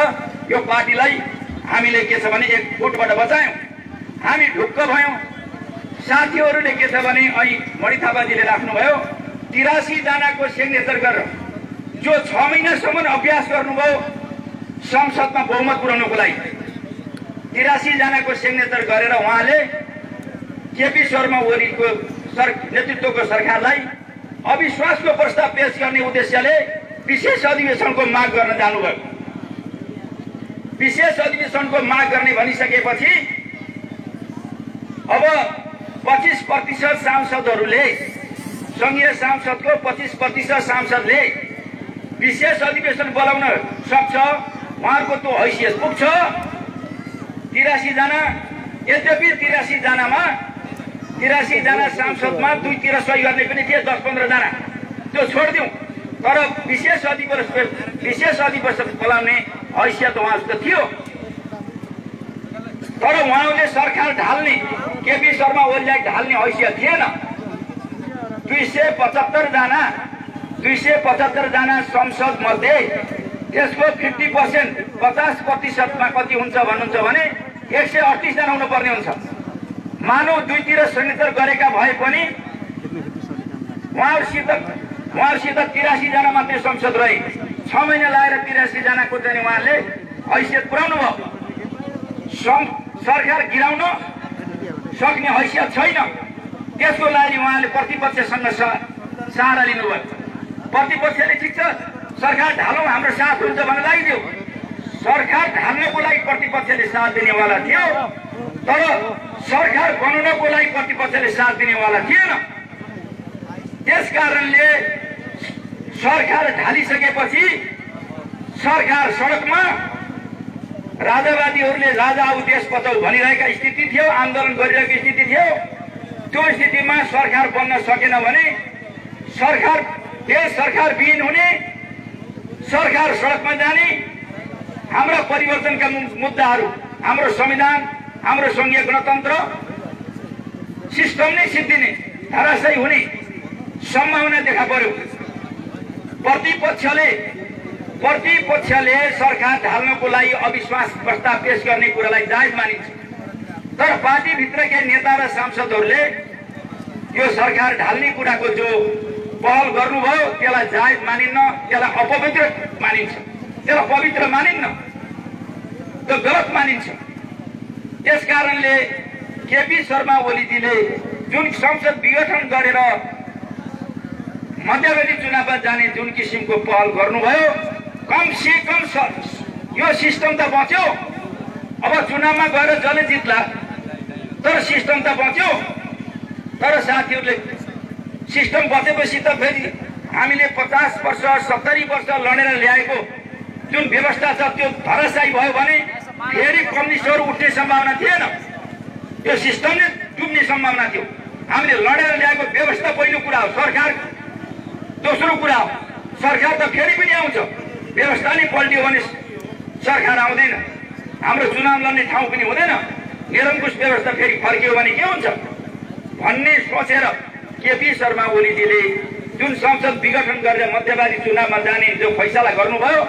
यो पार्टीलाई हामीले के छ भने एक फुटबाट बचायौं। हामी ढुक्क भयौं। साथीहरूले के छ भने अहिले मणि थापाजीले राख्नुभयो 83 जनाको सिग्नेचर गरेर जो 6 महिनासम्म अभ्यास गर्नुभयो संसदमा बहुमत पुर्याउनको लागि 83 जनाको सिग्नेचर गरेर उहाँले केपी शर्मा ओलीको नेतृत्वको सरकारलाई अविश्वासको प्रस्ताव पेश गर्ने उद्देश्यले विशेष अधिवेशनको माग गर्न जानुभयो। विशेष अधिवेशनको माग गर्ने भनिसकेपछि अब 25% सांसदहरूले संघीय सांसदको 25% सांसदले विशेष अधिवेशन बोलाउन सक्छ। उहाँहरूको त्यो हैसियत पुग्छ 83 जना। यद्यपि 83 जना सांसदमा दुईतिर सही गर्ने पनि थिए 10-15 जना, त्यो छोडिदिउँ। तर विशेष अधिवेशन बोलाउने हैसियत उहाँको थियो। तर उहाँले सरकार ढाल्ने केपी शर्मा ओलीलाई ढाल्ने हैसियत थिएन। 275 जना संसद मध्ये त्यसको 50% मा कति हुन्छ भन्नुहुन्छ भने 138 जना हुनुपर्ने हुन्छ। मानव दुईतिर सिग्नेचर गरेका भए पनि उहाँहरूसित 83 जना मात्रै संसद रहे। 6 महिना लागेर 83 जनाको चाहिँ उहाँले हैसियत पुर्याउनु भयो। सरकार गिराउन सक्ने हैसियत छैन। त्यसको लागि उहाँले प्रतिपक्षसँग सहारा लिनुभयो। प्रतिपक्षले ठिक छ सरकार ढालौँ हाम्रो साथ हुन्छ भन्ने लागिदियो। सरकार ढाल्नको लागि प्रतिपक्षले साथ दिनेवाला थियो, तर सरकार बनाउनको लागि प्रतिपक्षले साथ दिनेवाला थिएन। त्यसकारणले सरकार ढालिसकेपछि सरकार सडकमा राजावादीहरूले राजा आऊ देश बचाऊ भनिरहेका स्थिति थियो, आन्दोलन गरिरहेको स्थिति थियो। त्यो स्थितिमा सरकार बन्न सकेन भने देश सरकार विहीन हुने, सरकार सडकमा जाने, हाम्रा परिवर्तनका मुद्दाहरू, हाम्रो संविधान, हाम्रो संघीय गणतन्त्र सिस्टम नै सिद्धिने, धराशयी हुने सम्भावना देखा पर्यो। प्रतिपक्षले सरकार ढाल्नको लागि अविश्वास प्रस्ताव पेश गर्ने कुरालाई जायज मानिन्छ। तर पार्टीभित्रका नेता र सांसदहरूले यो सरकार ढाल्ने कुराको जो पहल गर्नुभयो त्यसलाई जायज मानिन्न, त्यसलाई अपवित्र मानिन्छ, त्यसलाई पवित्र मानिन्न, त्यो गलत मानिन्छ। त्यसकारणले केपी शर्मा ओलीजीले जुन संसद विघटन गरेर मध्यवर्ती चुनावमा जाने जुन किसिमको पहल गर्नुभयो, कम से कम यो सिस्टम त बच्यो। अब चुनावमा गएर जसले जित्ला, तर सिस्टम त बच्यो। तर साथीहरूले सिस्टम बचेपछि त फेरि हामीले 50 वर्ष 70 वर्ष लडेर ल्याएको जुन व्यवस्था छ त्यो धराशायी भयो भने फेरि कम्युनिस्टहरू उठ्ने सम्भावना थिएन। त्यो सिस्टम नै डुब्ने सम्भावना थियो। हामीले लडेर ल्याएको व्यवस्था पहिलो कुरा हो, सरकार दोस्रो कुरा हो। सरकार त फेरि पनि आउँछ, व्यवस्था नै पल्टियो भने सरकार आउँदैन, हाम्रो चुनाव लड्ने ठाउँ पनि हुँदैन, निरङ्कुश व्यवस्था फेरि फर्कियो भने के हुन्छ भन्ने सोचेर केपी शर्मा ओलीजीले जुन संसद विघटन गरेर मध्यवर्ती चुनावमा जाने जो फैसला गर्नुभयो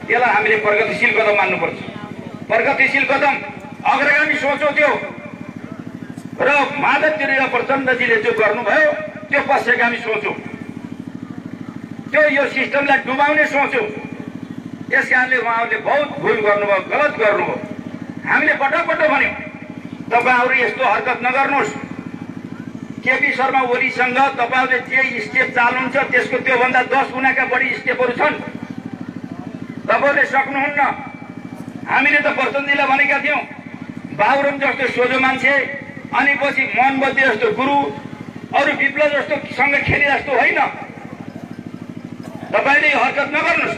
त्यसलाई हामीले प्रगतिशील कदम मान्नुपर्छ। प्रगतिशील कदम, अग्रगामी सोचो त्यो, र माधव प्रचण्डजीले जो गर्नुभयो त्यो पश्चिगामी सोचो, त्यो यो सिस्टमलाई डुबाउने सोच्यो। त्यसकारणले उहाँहरूले बहुत भुल गर्नुभयो, गलत गर्नुभयो। हामीले पटक भन्यौँ तपाईहरु यस्तो हरकत नगर्नुहोस्। केपी शर्मा ओलीसँग तपाईहरुले जे स्टेप चाल्नुहुन्छ त्यसको त्योभन्दा 10 गुणाका बढी स्टेपहरू छन्, तपाईहरुले सक्नुहुन्न। हामीले त प्रचण्डजीलाई भनेका थियौं बाबुराम जस्तो सोझो मान्छे, अनि पछि मोहनबत्ती जस्तो गुरु, अरु विप्लव जस्तो सँग खेले जस्तो होइन, तपाईले यो हरकत नगर्नुहोस्।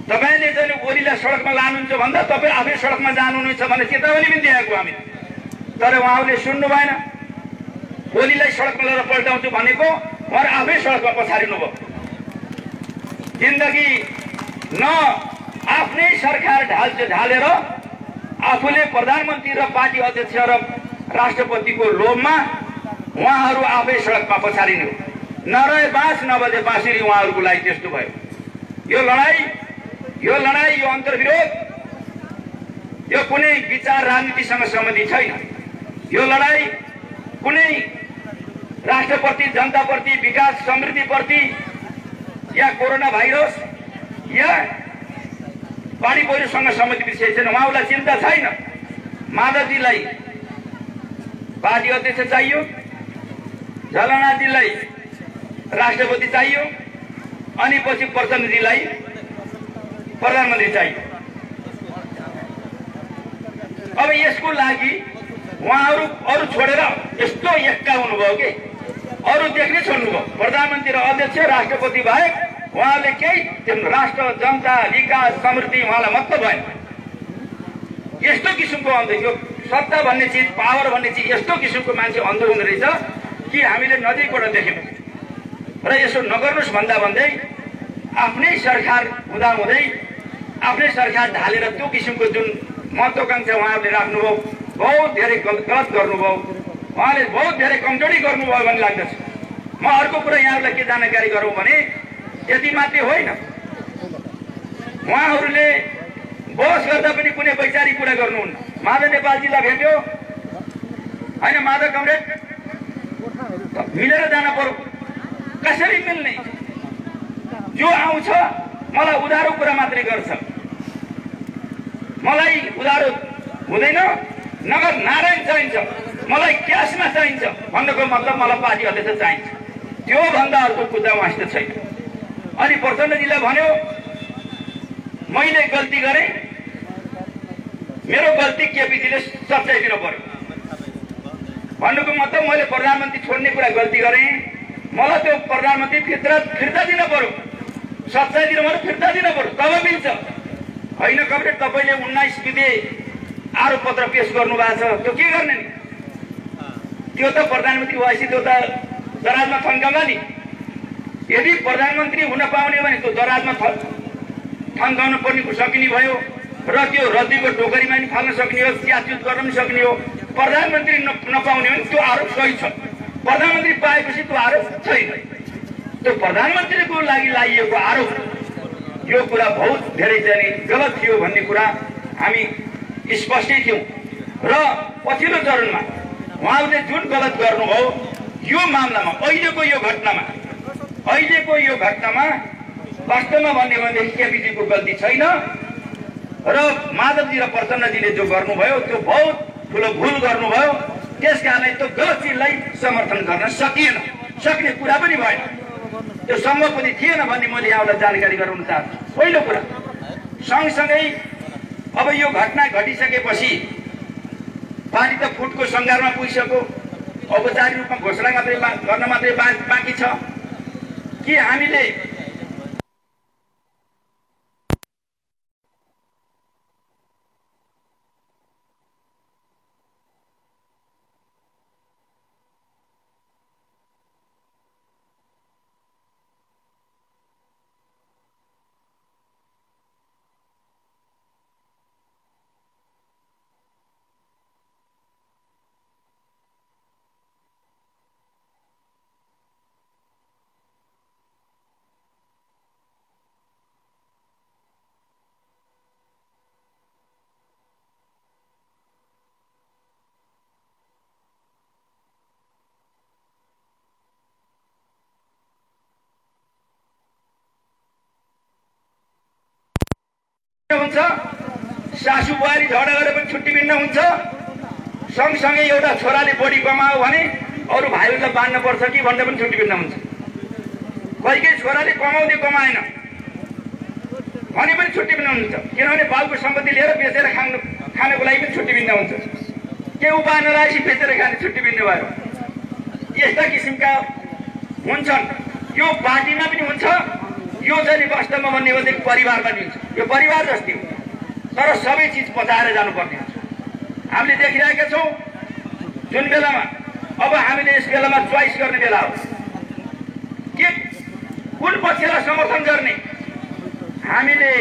तपाईले चाहिँ ओलीलाई सडकमा लानुहुन्छ भन्दा तपाई आफै सडकमा जानुहुनेछ भने चेतावनी पनि दिएको हामी, तर उहाँहरूले सुन्नु भएन। ओलीलाई सडकमा लिएर पल्टाउँछु भनेको उहाँहरू आफै सडकमा पछारिनु भयो। जिन्दगी न आफ्नै सरकार ढालेर आफूले प्रधानमन्त्री र पार्टी अध्यक्ष र राष्ट्रपतिको लोभमा उहाँहरू आफै सडकमा पछारिनु। नरहे बाँस नबजे बाँसुरी उहाँहरूको लागि त्यस्तो भयो। यो लडाई यो अन्तर्विरोध यो कुनै विचार राजनीतिसँग सम्बन्धित छैन। यो लडाई कुनै राष्ट्रप्रति, जनताप्रति, विकास समृद्धिप्रति या कोरोना भाइरस या बाढी पहिरोसँग सम्बन्धित विषय छैन, उहाँलाई चिन्ता छैन। माधवजीलाई पार्टी अध्यक्ष चाहियो, झलनाथजीलाई राष्ट्रपति चाहियो, अनि पछि प्रचण्डजीलाई प्रधानमन्त्री चाहियो। अब यसको लागि उहाँहरू अरू छोडेर यस्तो एक्का हुनुभयो कि अरू देख्नै छोड्नुभयो। प्रधानमन्त्री र अध्यक्ष राष्ट्रपति बाहेक उहाँले केही राष्ट्र, जनता, विकास, समृद्धि उहाँलाई मतलब भएन। यस्तो किसिमको अन्ध, यो सत्ता भन्ने चिज, पावर भन्ने चिज यस्तो किसिमको मान्छे अन्ध हुँदो रहेछ कि हामीले नजिकबाट देख्यौँ। र यसो नगर्नुहोस् भन्दा भन्दै आफ्नै सरकार हुँदाहुँदै आफ्नै सरकार ढालेर त्यो किसिमको जुन महत्त्वाकांक्षा उहाँहरूले राख्नुभयो, बहुत धेरै गलत गर्नुभयो। उहाँले बहुत धेरै कमजोरी गर्नुभयो भन्ने लाग्दछ। म अर्को कुरा यहाँहरूलाई के जानकारी गरौँ भने यति मात्रै होइन, उहाँहरूले बहस गर्दा पनि कुनै वैचारिक कुरा गर्नुहुन्न। माधव नेपालजीलाई भेट्यो होइन, माधव कमरेड मिलेर जान पर्यो। कसरी मिल्ने? जो आउँछ मलाई उधारो कुरा मात्रै गर्छ, मलाई उधारो हुँदैन, नगद नारायण चाहिन्छ, मलाई क्यासमा चाहिन्छ भन्नुको मतलब मलाई पार्टी अध्यक्ष चाहिन्छ। त्यो भन्दा अर्को कुरा उहाँसित छैन। अनि प्रचण्डजीलाई भन्यो मैले गल्ती गरेँ, मेरो गल्ती केपीजीले सच्याइदिनु पर्यो भन्नुको मतलब मैले प्रधानमन्त्री छोड्ने कुरा गल्ती गरेँ, मलाई त्यो प्रधानमन्त्री फिर्ता दिन पर्यो, सच्याइदिनु पर्यो, फिर्ता दिनु पर्यो, तब मिल्छ। होइन कमरेड, तपाईँले 19 विधि आरोप पत्र पेश गर्नु भएको छ, त्यो के गर्ने नि? त्यो त प्रधानमन्त्री भएपछि त्यो त दराजमा थन्काउला नि। यदि प्रधानमन्त्री हुन पाउने भने त्यो दराजमा थन्काउन पनि सकिने भयो र त्यो रद्दीको टोकरीमा पनि फाल्न सक्ने हो, च्याचुत गर्न पनि सक्ने हो। प्रधानमन्त्री नपाउने भने त्यो आरोप सही छ, प्रधानमन्त्री पाएपछि त्यो आरोप छैन। त्यो प्रधानमन्त्रीको लागि लागिएको आरोप यो कुरा बहुत धेरै चाहिँ गलत थियो भन्ने कुरा हामी स्पष्टै थियौँ। र पछिल्लो चरणमा उहाँले जुन गलत गर्नुभयो यो मामलामा, अहिलेको यो घटनामा वास्तवमा भन्ने भनेदेखि केपीजीको गल्ती छैन र माधवजी र प्रचण्डजीले जो गर्नुभयो त्यो बहुत ठुलो भुल गर्नुभयो। त्यस कारणले त्यो गलत चिजलाई समर्थन गर्न सकिएन, सक्ने कुरा पनि भएन, त्यो सम्भव पनि थिएन भन्ने मैले यहाँलाई जानकारी गराउन चाहन्छु। पहिलो कुरा। सँगसँगै अब यो घटना घटिसकेपछि पार्टी त फुटको सङ्घारमा पुगिसक्यो, औपचारिक रूपमा घोषणा गर्न मात्रै बाँकी छ कि हामीले हुन्छ, सासू बुहारी झगडा गरेर पनि छुट्टी बिन्न हुन्छ, सँगसँगै एउटा छोराले बढी कमायो भने अरू भाइहरूलाई बाँड्नु पर्छ कि भन्दा पनि छुट्टी बिन्न हुन्छ। कहिले छोराले कमाउँदै कमाएन भने पनि छुट्टी बिन्न हुन्छ, किनभने बाबुको सम्पत्ति लिएर बेचेर खानको लागि पनि छुट्टी बिन्न हुन्छ। के उपाय नरहेपछि बेचेर खाने छुट्टी बिन्न भयो। यस्ता किसिमका हुन्छन्, यो पार्टीमा पनि हुन्छ, यो चाहिँ वास्तवमा भन्ने भनेदेखि परिवारमा पनि हुन्छ। यो परिवार जस्तै हो, तर सबै चिज बचाएर जानुपर्ने हुन्छ। हामीले देखिरहेका छौँ जुन बेलामा अब हामीले यस बेलामा चोइस गर्ने बेला हो के कुन पक्षलाई समर्थन गर्ने। हामीले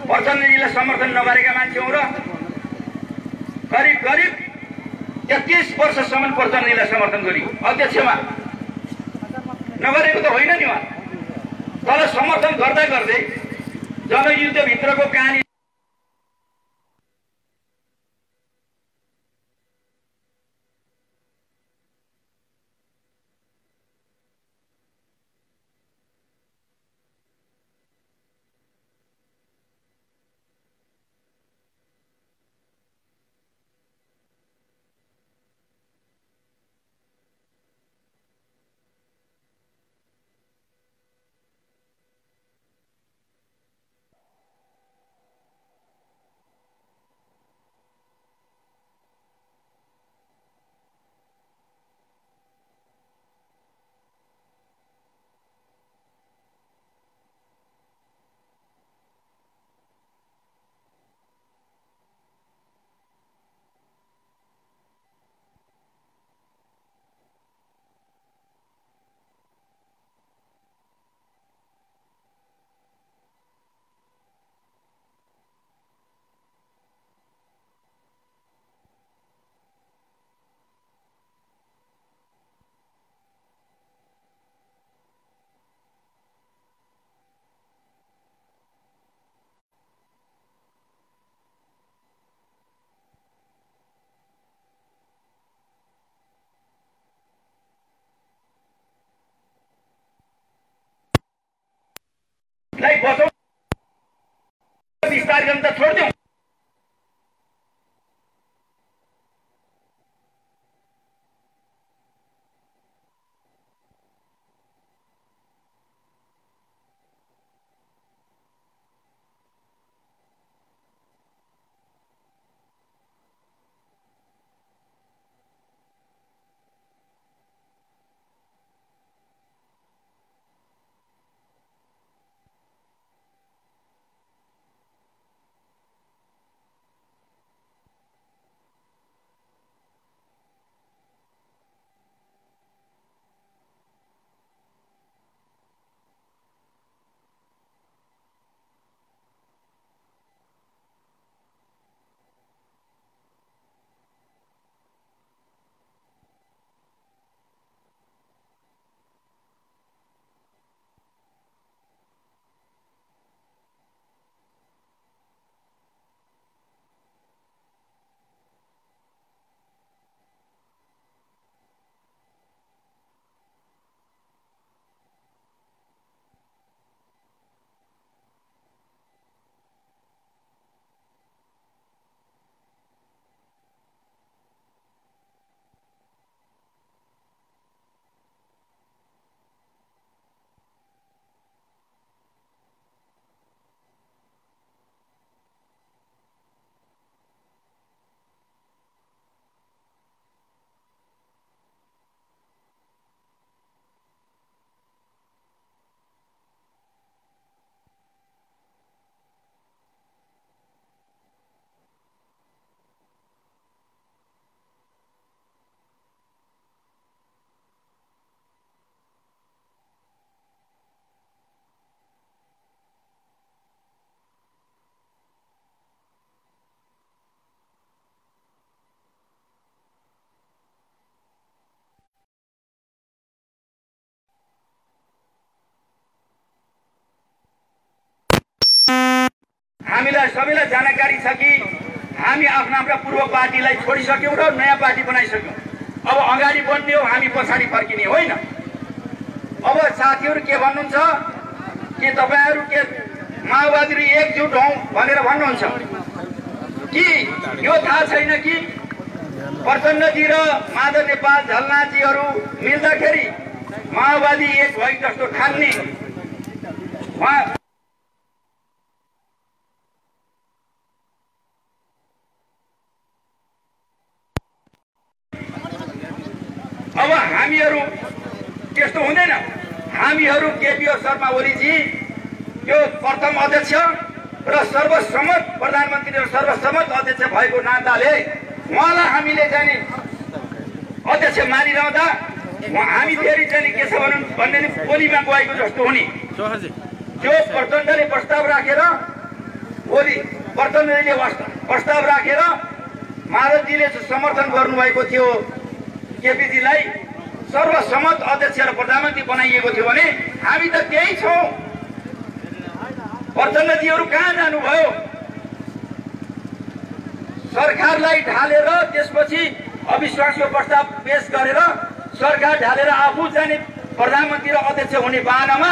प्रचण्डजीलाई समर्थन नगरेका मान्छे हौँ र करिब 33 वर्षसम्म प्रचण्डजीलाई समर्थन गरियो, अध्यक्षमा नगरेको त होइन नि उहाँ। तर समर्थन गर्दा गर्दै जनयुद्धभित्रको कहानी बचाउँ विस्तार गर्न त छोड्दिउँ। हामीलाई सबैलाई जानकारी छ कि हामी आफ्ना पूर्व पार्टीलाई छोडिसक्यौँ र नयाँ पार्टी बनाइसक्यौँ। अब अगाडि बढ्ने हो, हामी पछाडि फर्किने होइन। अब साथीहरू के भन्नुहुन्छ कि तपाईहरू के माओवादी एकजुट हौँ भनेर भन्नुहुन्छ कि यो थाहा छैन कि प्रचण्डजी र माधव नेपाल झलनाथजीहरू मिल्दाखेरि माओवादी एक भई जस्तो ठान्ने। अब हामीहरू त्यस्तो हुँदैन। हामीहरू केपी शर्मा ओलीजी यो प्रथम अध्यक्ष र सर्वसम्मत प्रधानमन्त्री र सर्वसम्मत अध्यक्ष भएको नाताले उहाँलाई हामीले चाहिँ अध्यक्ष मानिरहँदा हामी फेरि चाहिँ के छ भन्ने ओलीमा गएको जस्तो हुने। जो प्रचण्डले प्रस्ताव राखेर ओली प्रचण्डले प्रस्ताव राखेर माधवजीले समर्थन गर्नुभएको थियो केपीजीलाई सर्वसम्मत अध्यक्ष र प्रधानमन्त्री बनाइएको थियो भने हामी त त्यही छौँ। प्रचण्डजीहरू कहाँ जानुभयो? सरकारलाई ढालेर त्यसपछि अविश्वासको प्रस्ताव पेश गरेर सरकार ढालेर आफू चाहिँ प्रधानमन्त्री र अध्यक्ष हुने बाहनामा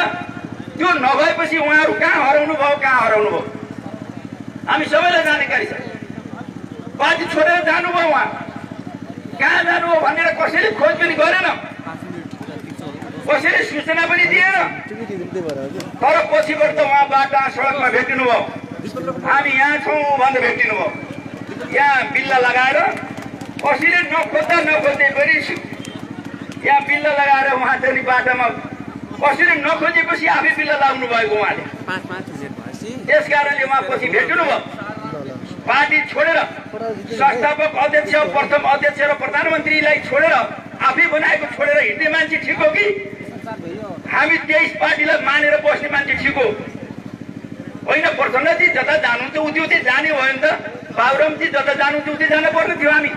त्यो नभएपछि उहाँहरू कहाँ हराउनु भयो? हामी सबैलाई जानकारी छ। पार्टी छोडेर जानुभयो, उहाँ कहाँ जानुभयो भनेर कसैले खोज पनि गरेन, कसैले सूचना पनि दिएन। तर पछिबाट त उहाँ बाटा सडकमा भेटिनु भयो, हामी यहाँ छौँ भनेर भेटिनु भयो। यहाँ बिल्ला लगाएर कसैले नखोज्दै पनि यहाँ बिल्ला लगाएर उहाँ चाहिँ बाटामा कसैले नखोजेपछि आफै बिल्ला लाग्नु भएको उहाँले। त्यस कारणले उहाँ पछि भेटिनु भयो। पार्टी छोडेर संस्थापक अध्यक्ष, प्रथम अध्यक्ष र प्रधानमन्त्रीलाई छोडेर आफै बनाएको छोडेर हिँड्ने मान्छे ठिक हो कि हामी 23 पार्टीलाई मानेर बस्ने मान्छे ठिक हो? होइन। प्रचण्डजी जता जानुहुन्छ उति जाने भयो नि त। बाबुरामजी जता जानुहुन्छ उति जानु पर्ने थियो हामी।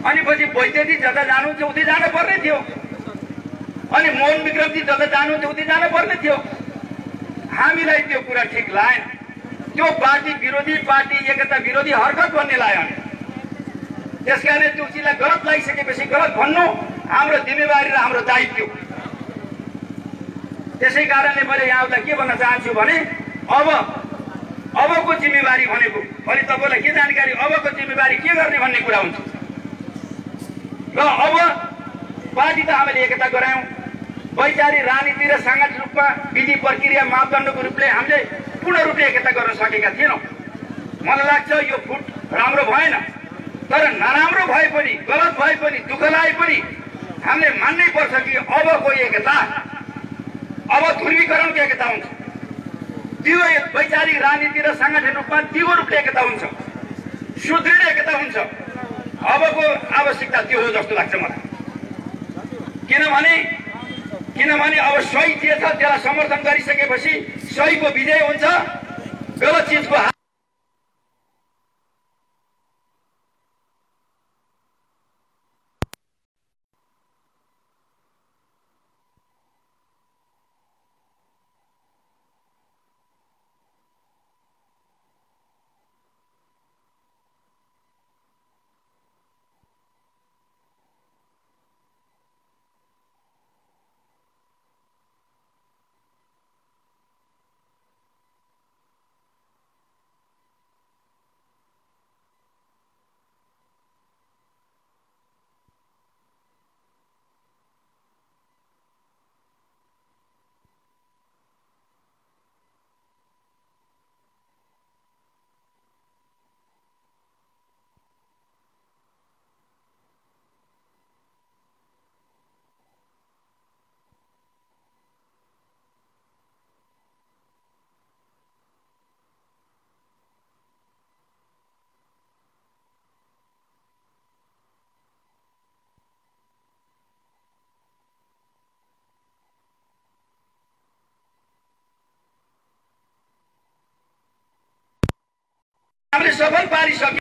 अनि पछि वैद्यजी जता जानुहुन्छ उति जानु पर्ने थियो। अनि मोहन विक्रमजी जता जानुहुन्छ उति जानु पर्ने थियो। हामीलाई त्यो कुरा ठिक लागेन। त्यो पार्टी विरोधी, पार्टी एकता विरोधी हरकत भन्ने लाग्यो। त्यसकारण त्यो चिजलाई गलत लागिसकेपछि गलत भन्नु हाम्रो जिम्मेवारी र हाम्रो दायित्व। त्यसै कारणले मैले यहाँलाई के भन्न चाहन्छु भने अबको जिम्मेवारी भनेको अहिले तपाईँलाई के जानकारी, अबको जिम्मेवारी के गर्ने भन्ने कुरा हुन्छ। र अब पार्टी त हामीले एकता गरायौँ, वैचारिक राजनीति र साङ्गठनिक रूपमा विधि प्रक्रिया मापदण्डको रूपले हामीले पूर्ण रूपले एकता गर्न सकेका थिएनौँ। मलाई लाग्छ यो फुट राम्रो भएन, तर नराम्रो भए पनि, गलत भए पनि, दुःख लागे पनि हामीले मान्नै पर्छ कि अबको एकता, अब ध्रुवीकरणको एकता हुन्छ। त्यो वैचारिक राजनीति र साङ्गठनिक रूपमा तीव्र रूपले एकता हुन्छ, सुदृढ एकता हुन्छ। अबको आवश्यकता त्यो हो जस्तो लाग्छ मलाई। किनभने अब सही जे छ त्यसलाई समर्थन गरिसकेपछि सहीको विजय हुन्छ, गलत चिजको हामीले सफल पारिसक्यौँ।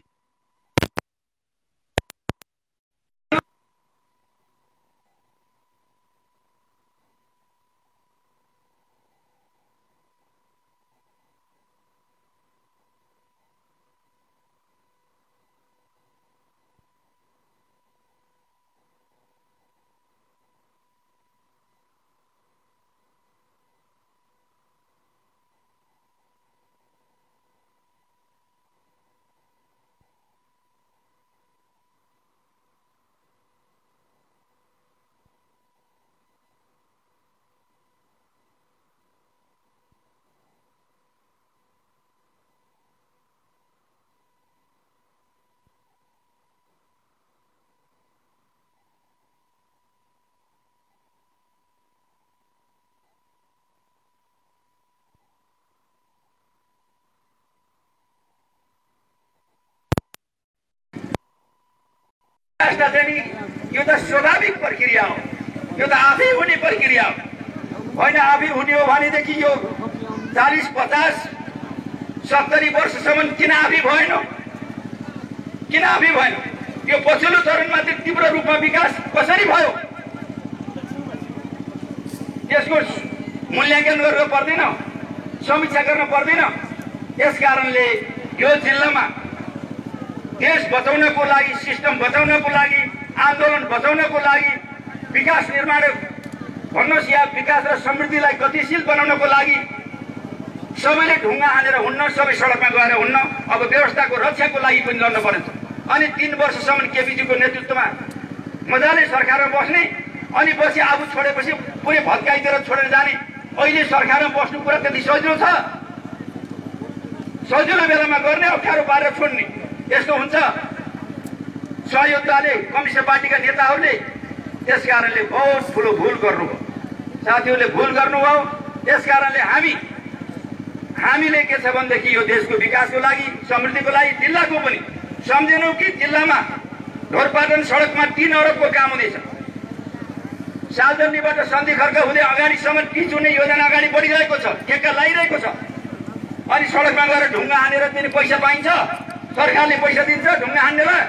यो त स्वाभाविक प्रक्रिया हो, यो त आफै हुने प्रक्रिया हो होइन। आफै हुने हो भनेदेखि यो 40, 50, 70 वर्षसम्म किन आफै भएन? यो पछिल्लो चरणमा चाहिँ तीव्र रूपमा विकास कसरी भयो त्यसको मूल्याङ्कन गर्न पर्दैन, समीक्षा गर्न पर्दैन। यस कारणले यो जिल्लामा देश बचाउनको लागि, सिस्टम बचाउनको लागि, आन्दोलन बचाउनको लागि, विकास निर्माण भन्नुहोस् या विकास र समृद्धिलाई गतिशील बनाउनको लागि सबैले ढुङ्गा हानेर हुन्न, सबै सडकमा गएर हुन्न, अब व्यवस्थाको रक्षाको लागि पनि लड्नु पर्छ। अनि 3 वर्षसम्म केपीजीको नेतृत्वमा मजाले सरकारमा बस्ने, अनि पछि आफू छोडेपछि पुरै भत्काइदिएर छोडेर जाने। अहिले सरकारमा बस्नु कुरा त्यति सजिलो छ? सजिलो बेलामा गर्ने, अप्ठ्यारो पारेर छोड्ने, यस्तो हुन्छ। सहयोद्धाले, कम्युनिस्ट पार्टीका नेताहरूले त्यस कारणले बहुत ठुलो भुल गर्नुभयो, साथीहरूले भुल गर्नुभयो। त्यस कारणले हामीले के छ भनेदेखि यो देशको विकासको लागि, समृद्धिको लागि, जिल्लाको पनि सम्झेनौँ कि जिल्लामा ढोरपाटन सडकमा 3 अरबको काम हुँदैछ। सालजन्नीबाट सन्धि खर्क हुँदै अगाडिसम्म पिच हुने योजना अगाडि बढिरहेको छ, ठेक्का लगाइरहेको छ। अनि सडकमा गएर ढुङ्गा हानेर दिने पैसा पाइन्छ, सरकारले पैसा दिन्छ ढुङ्गा हान्नेलाई।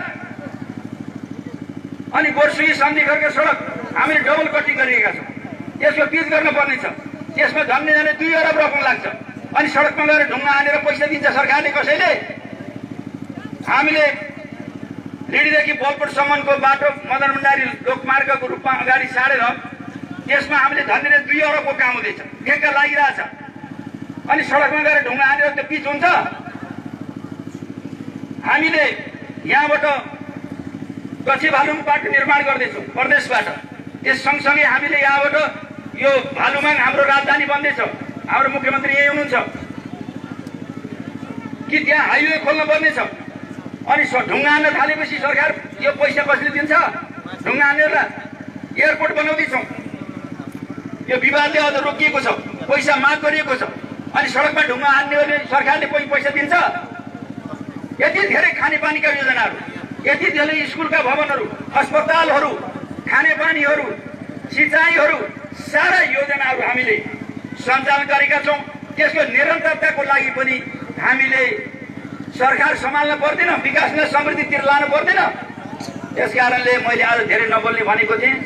अनि गोर्सुई सन्धि खर्क सडक हामीले डबल कटिङ गरिरहेका छौँ, यसको पिच गर्नुपर्ने छ। त्यसमा झन्डै झन्डै 2 अरब रकम लाग्छ। अनि सडकमा गएर ढुङ्गा हानेर पैसा दिन्छ सरकारले कसैले? हामीले रेडीदेखि बलकोटसम्मको बाटो मदन भण्डारी लोकमार्गको रूपमा अगाडि सारेर त्यसमा हामीले धन्ने 2 अरबको काम हुँदैछ, ठेक्का लागिरहेछ। अनि सडकमा गएर ढुङ्गा हानेर त्यो पिच हुन्छ। हामीले यहाँबाट कच्ची भालुङ बाटो निर्माण गर्दैछौँ प्रदेशबाट। त्यस सँगसँगै हामीले यहाँबाट यो भालुमाङ हाम्रो राजधानी बन्दैछ। हाम्रो मुख्यमन्त्री यही हुनुहुन्छ कि त्यहाँ हाइवे खोल्न पर्नेछ। अनि ढुङ्गा हान्न थालेपछि सरकार यो पैसा कसले दिन्छ? ढुङ्गा हानेर एयरपोर्ट बनाउँदैछौँ। यो विवादले अझ रोकिएको छ, पैसा माग गरिएको छ। अनि सडकमा ढुङ्गा हान्ने हो भने सरकारले पैसा दिन्छ? यति धेरै खानेपानीका योजनाहरू, यति धेरै स्कुलका भवनहरू, अस्पतालहरू, खानेपानीहरू, सिँचाइहरू, सारा योजनाहरू हामीले सञ्चालन गरेका छौँ। त्यसको निरन्तरताको लागि पनि हामीले सरकार सम्हाल्न पर्दैन, विकास र समृद्धितिर लानु पर्दैन। त्यस कारणले मैले आज धेरै नबोल्ने भनेको थिएँ।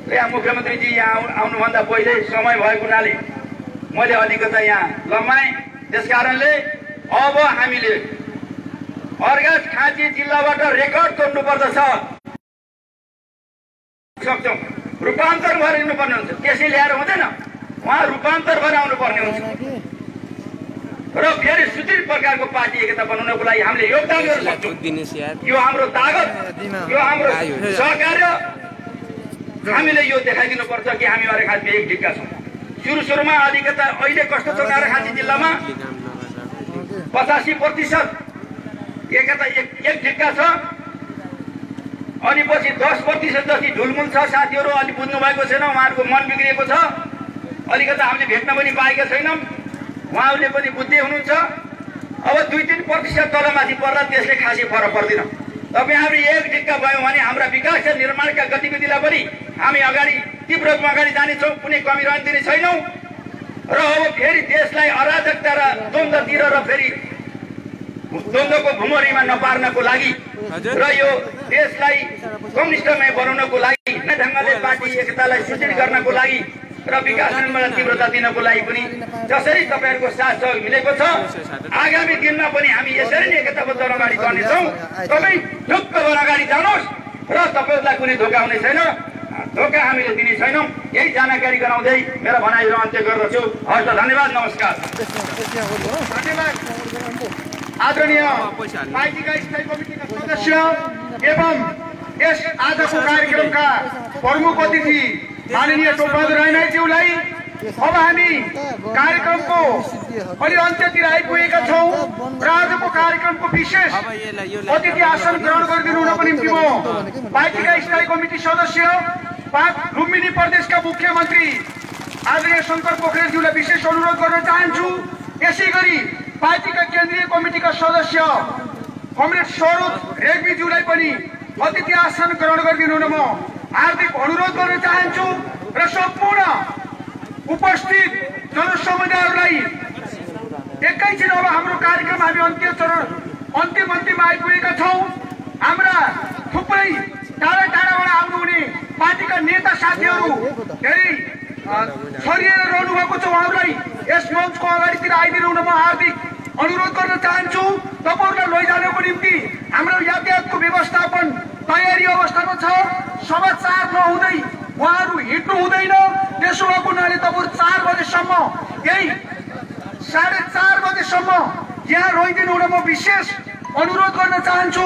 यहाँ मुख्यमन्त्रीजी यहाँ आउनुभन्दा पहिले समय भएको हुनाले मैले अलिकता यहाँ लम्बाएँ। त्यस कारणले अब हामीले अर्घाखाँची खाँची जिल्लाबाट रेकर्ड तोड्नुपर्दछ, सक्छौँ। रूपान्तर भएर हिँड्नुपर्ने हुन्छ, त्यसै ल्याएर हुँदैन। उहाँ रूपान्तर भएर आउनुपर्ने हुन्छ र फेरि सुदृढ प्रकारको पार्टी एकता बनाउनको लागि हामीले योगदान गर्न सक्छौँ। यो हाम्रो तागत, यो हाम्रो सहकार्य हामीले यो देखाइदिनु पर्छ कि हामी अर्घाखाँचीमा एक ढिक्का छौँ। सुरुमा अलिकता अहिले कस्तो छ अर्घाखाँची जिल्लामा 85% एकता एक ढिक्का छ। अनि पछि 10% जति ढुलमुल छ। साथीहरू अलि बुझ्नु भएको छैन, उहाँहरूको मन बिग्रिएको छ। अलिकता हामीले भेट्न पनि पाएका छैनौँ, उहाँहरूले पनि बुझ्दै हुनुहुन्छ। अब 2-3% तलमाथि पर्दा त्यसले खासै फरक पर्दैन। तपाईँ हामी एक ढिक्का भयौँ भने हाम्रा विकास र निर्माणका गतिविधिलाई पनि हामी अगाडि तीव्र रूपमा अगाडि जानेछौँ, कुनै कमी रहन दिने छैनौँ। र अब फेरि देशलाई अराजकता र द्वन्द्वतिर र फेरि द्वन्द्वको भुमरीमा नपार्नको लागि र यो देशलाई कम्युनिस्टमय बनाउनको लागि, नयाँ ढङ्गले पार्टी एकतालाई सुदृढ गर्नको लागि र विकास निर्माणलाई तीव्रता दिनको लागि पनि जसरी तपाईँहरूको साथ सहयोग मिलेको छ, आगामी दिनमा पनि हामी यसरी नै एकताबद्ध अगाडि बढ्नेछौँ। तपाईँ ढुक्क भएर अगाडि जानुहोस् र तपाईँहरूलाई कुनै धोका हुने छैन, धोका हामीले दिने छैनौँ। यही जानकारी गराउँदै मेरो भनाइहरू अन्त्य गर्दछु। हस्, धन्यवाद, नमस्कार। धन्यवाद। आदरणीय पार्टीका स्थायी कमिटीका सदस्य एवं यस आजको कार्यक्रमका प्रमुख अतिथि माननीय टोपबहादुर रायनाथज्यूलाई अब हामी कार्यक्रमको अलि अन्त्यतिर आइपुगेका छौँ र आजको कार्यक्रमको विशेष अतिथि आसन ग्रहण गरिदिनु हुनको निम्ति म पार्टीका स्थायी कमिटी सदस्य लुम्बिनी प्रदेशका मुख्यमन्त्री आदरणीय शङ्कर पोखरेलज्यूलाई विशेष अनुरोध गर्न चाहन्छु। यसै गरी पार्टीका केन्द्रीय कमिटीका सदस्य कमरेड सरोज रेग्मीज्यूलाई पनि अतिथि आसन ग्रहण गरिदिनु हुन म हार्दिक अनुरोध गर्न चाहन्छु र सम्पूर्ण उपस्थित जनसमुदायहरूलाई एकैछिन अब हाम्रो कार्यक्रम हामी अन्तिममा आइपुगेका छौँ। हाम्रा थुप्रै टाढा टाढाबाट आउनुहुने पार्टीका नेता साथीहरू धेरै छरिएर रहनुभएको छ, उहाँहरूलाई यस मञ्चको अगाडितिर आइदिनु हुन म हार्दिक अनुरोध गर्न चाहन्छु। तपाईँहरूलाई लैजानको निम्ति हाम्रो यातायातको व्यवस्थापन तयारी अवस्थामा छ। 4:15 नहुँदै उहाँहरू हिँड्नु हुँदैन। त्यसो भएको हुनाले तपाईँहरू 4 बजेसम्म, यही 4:30 बजेसम्म यहाँ रहिदिनु हुन म विशेष अनुरोध गर्न चाहन्छु।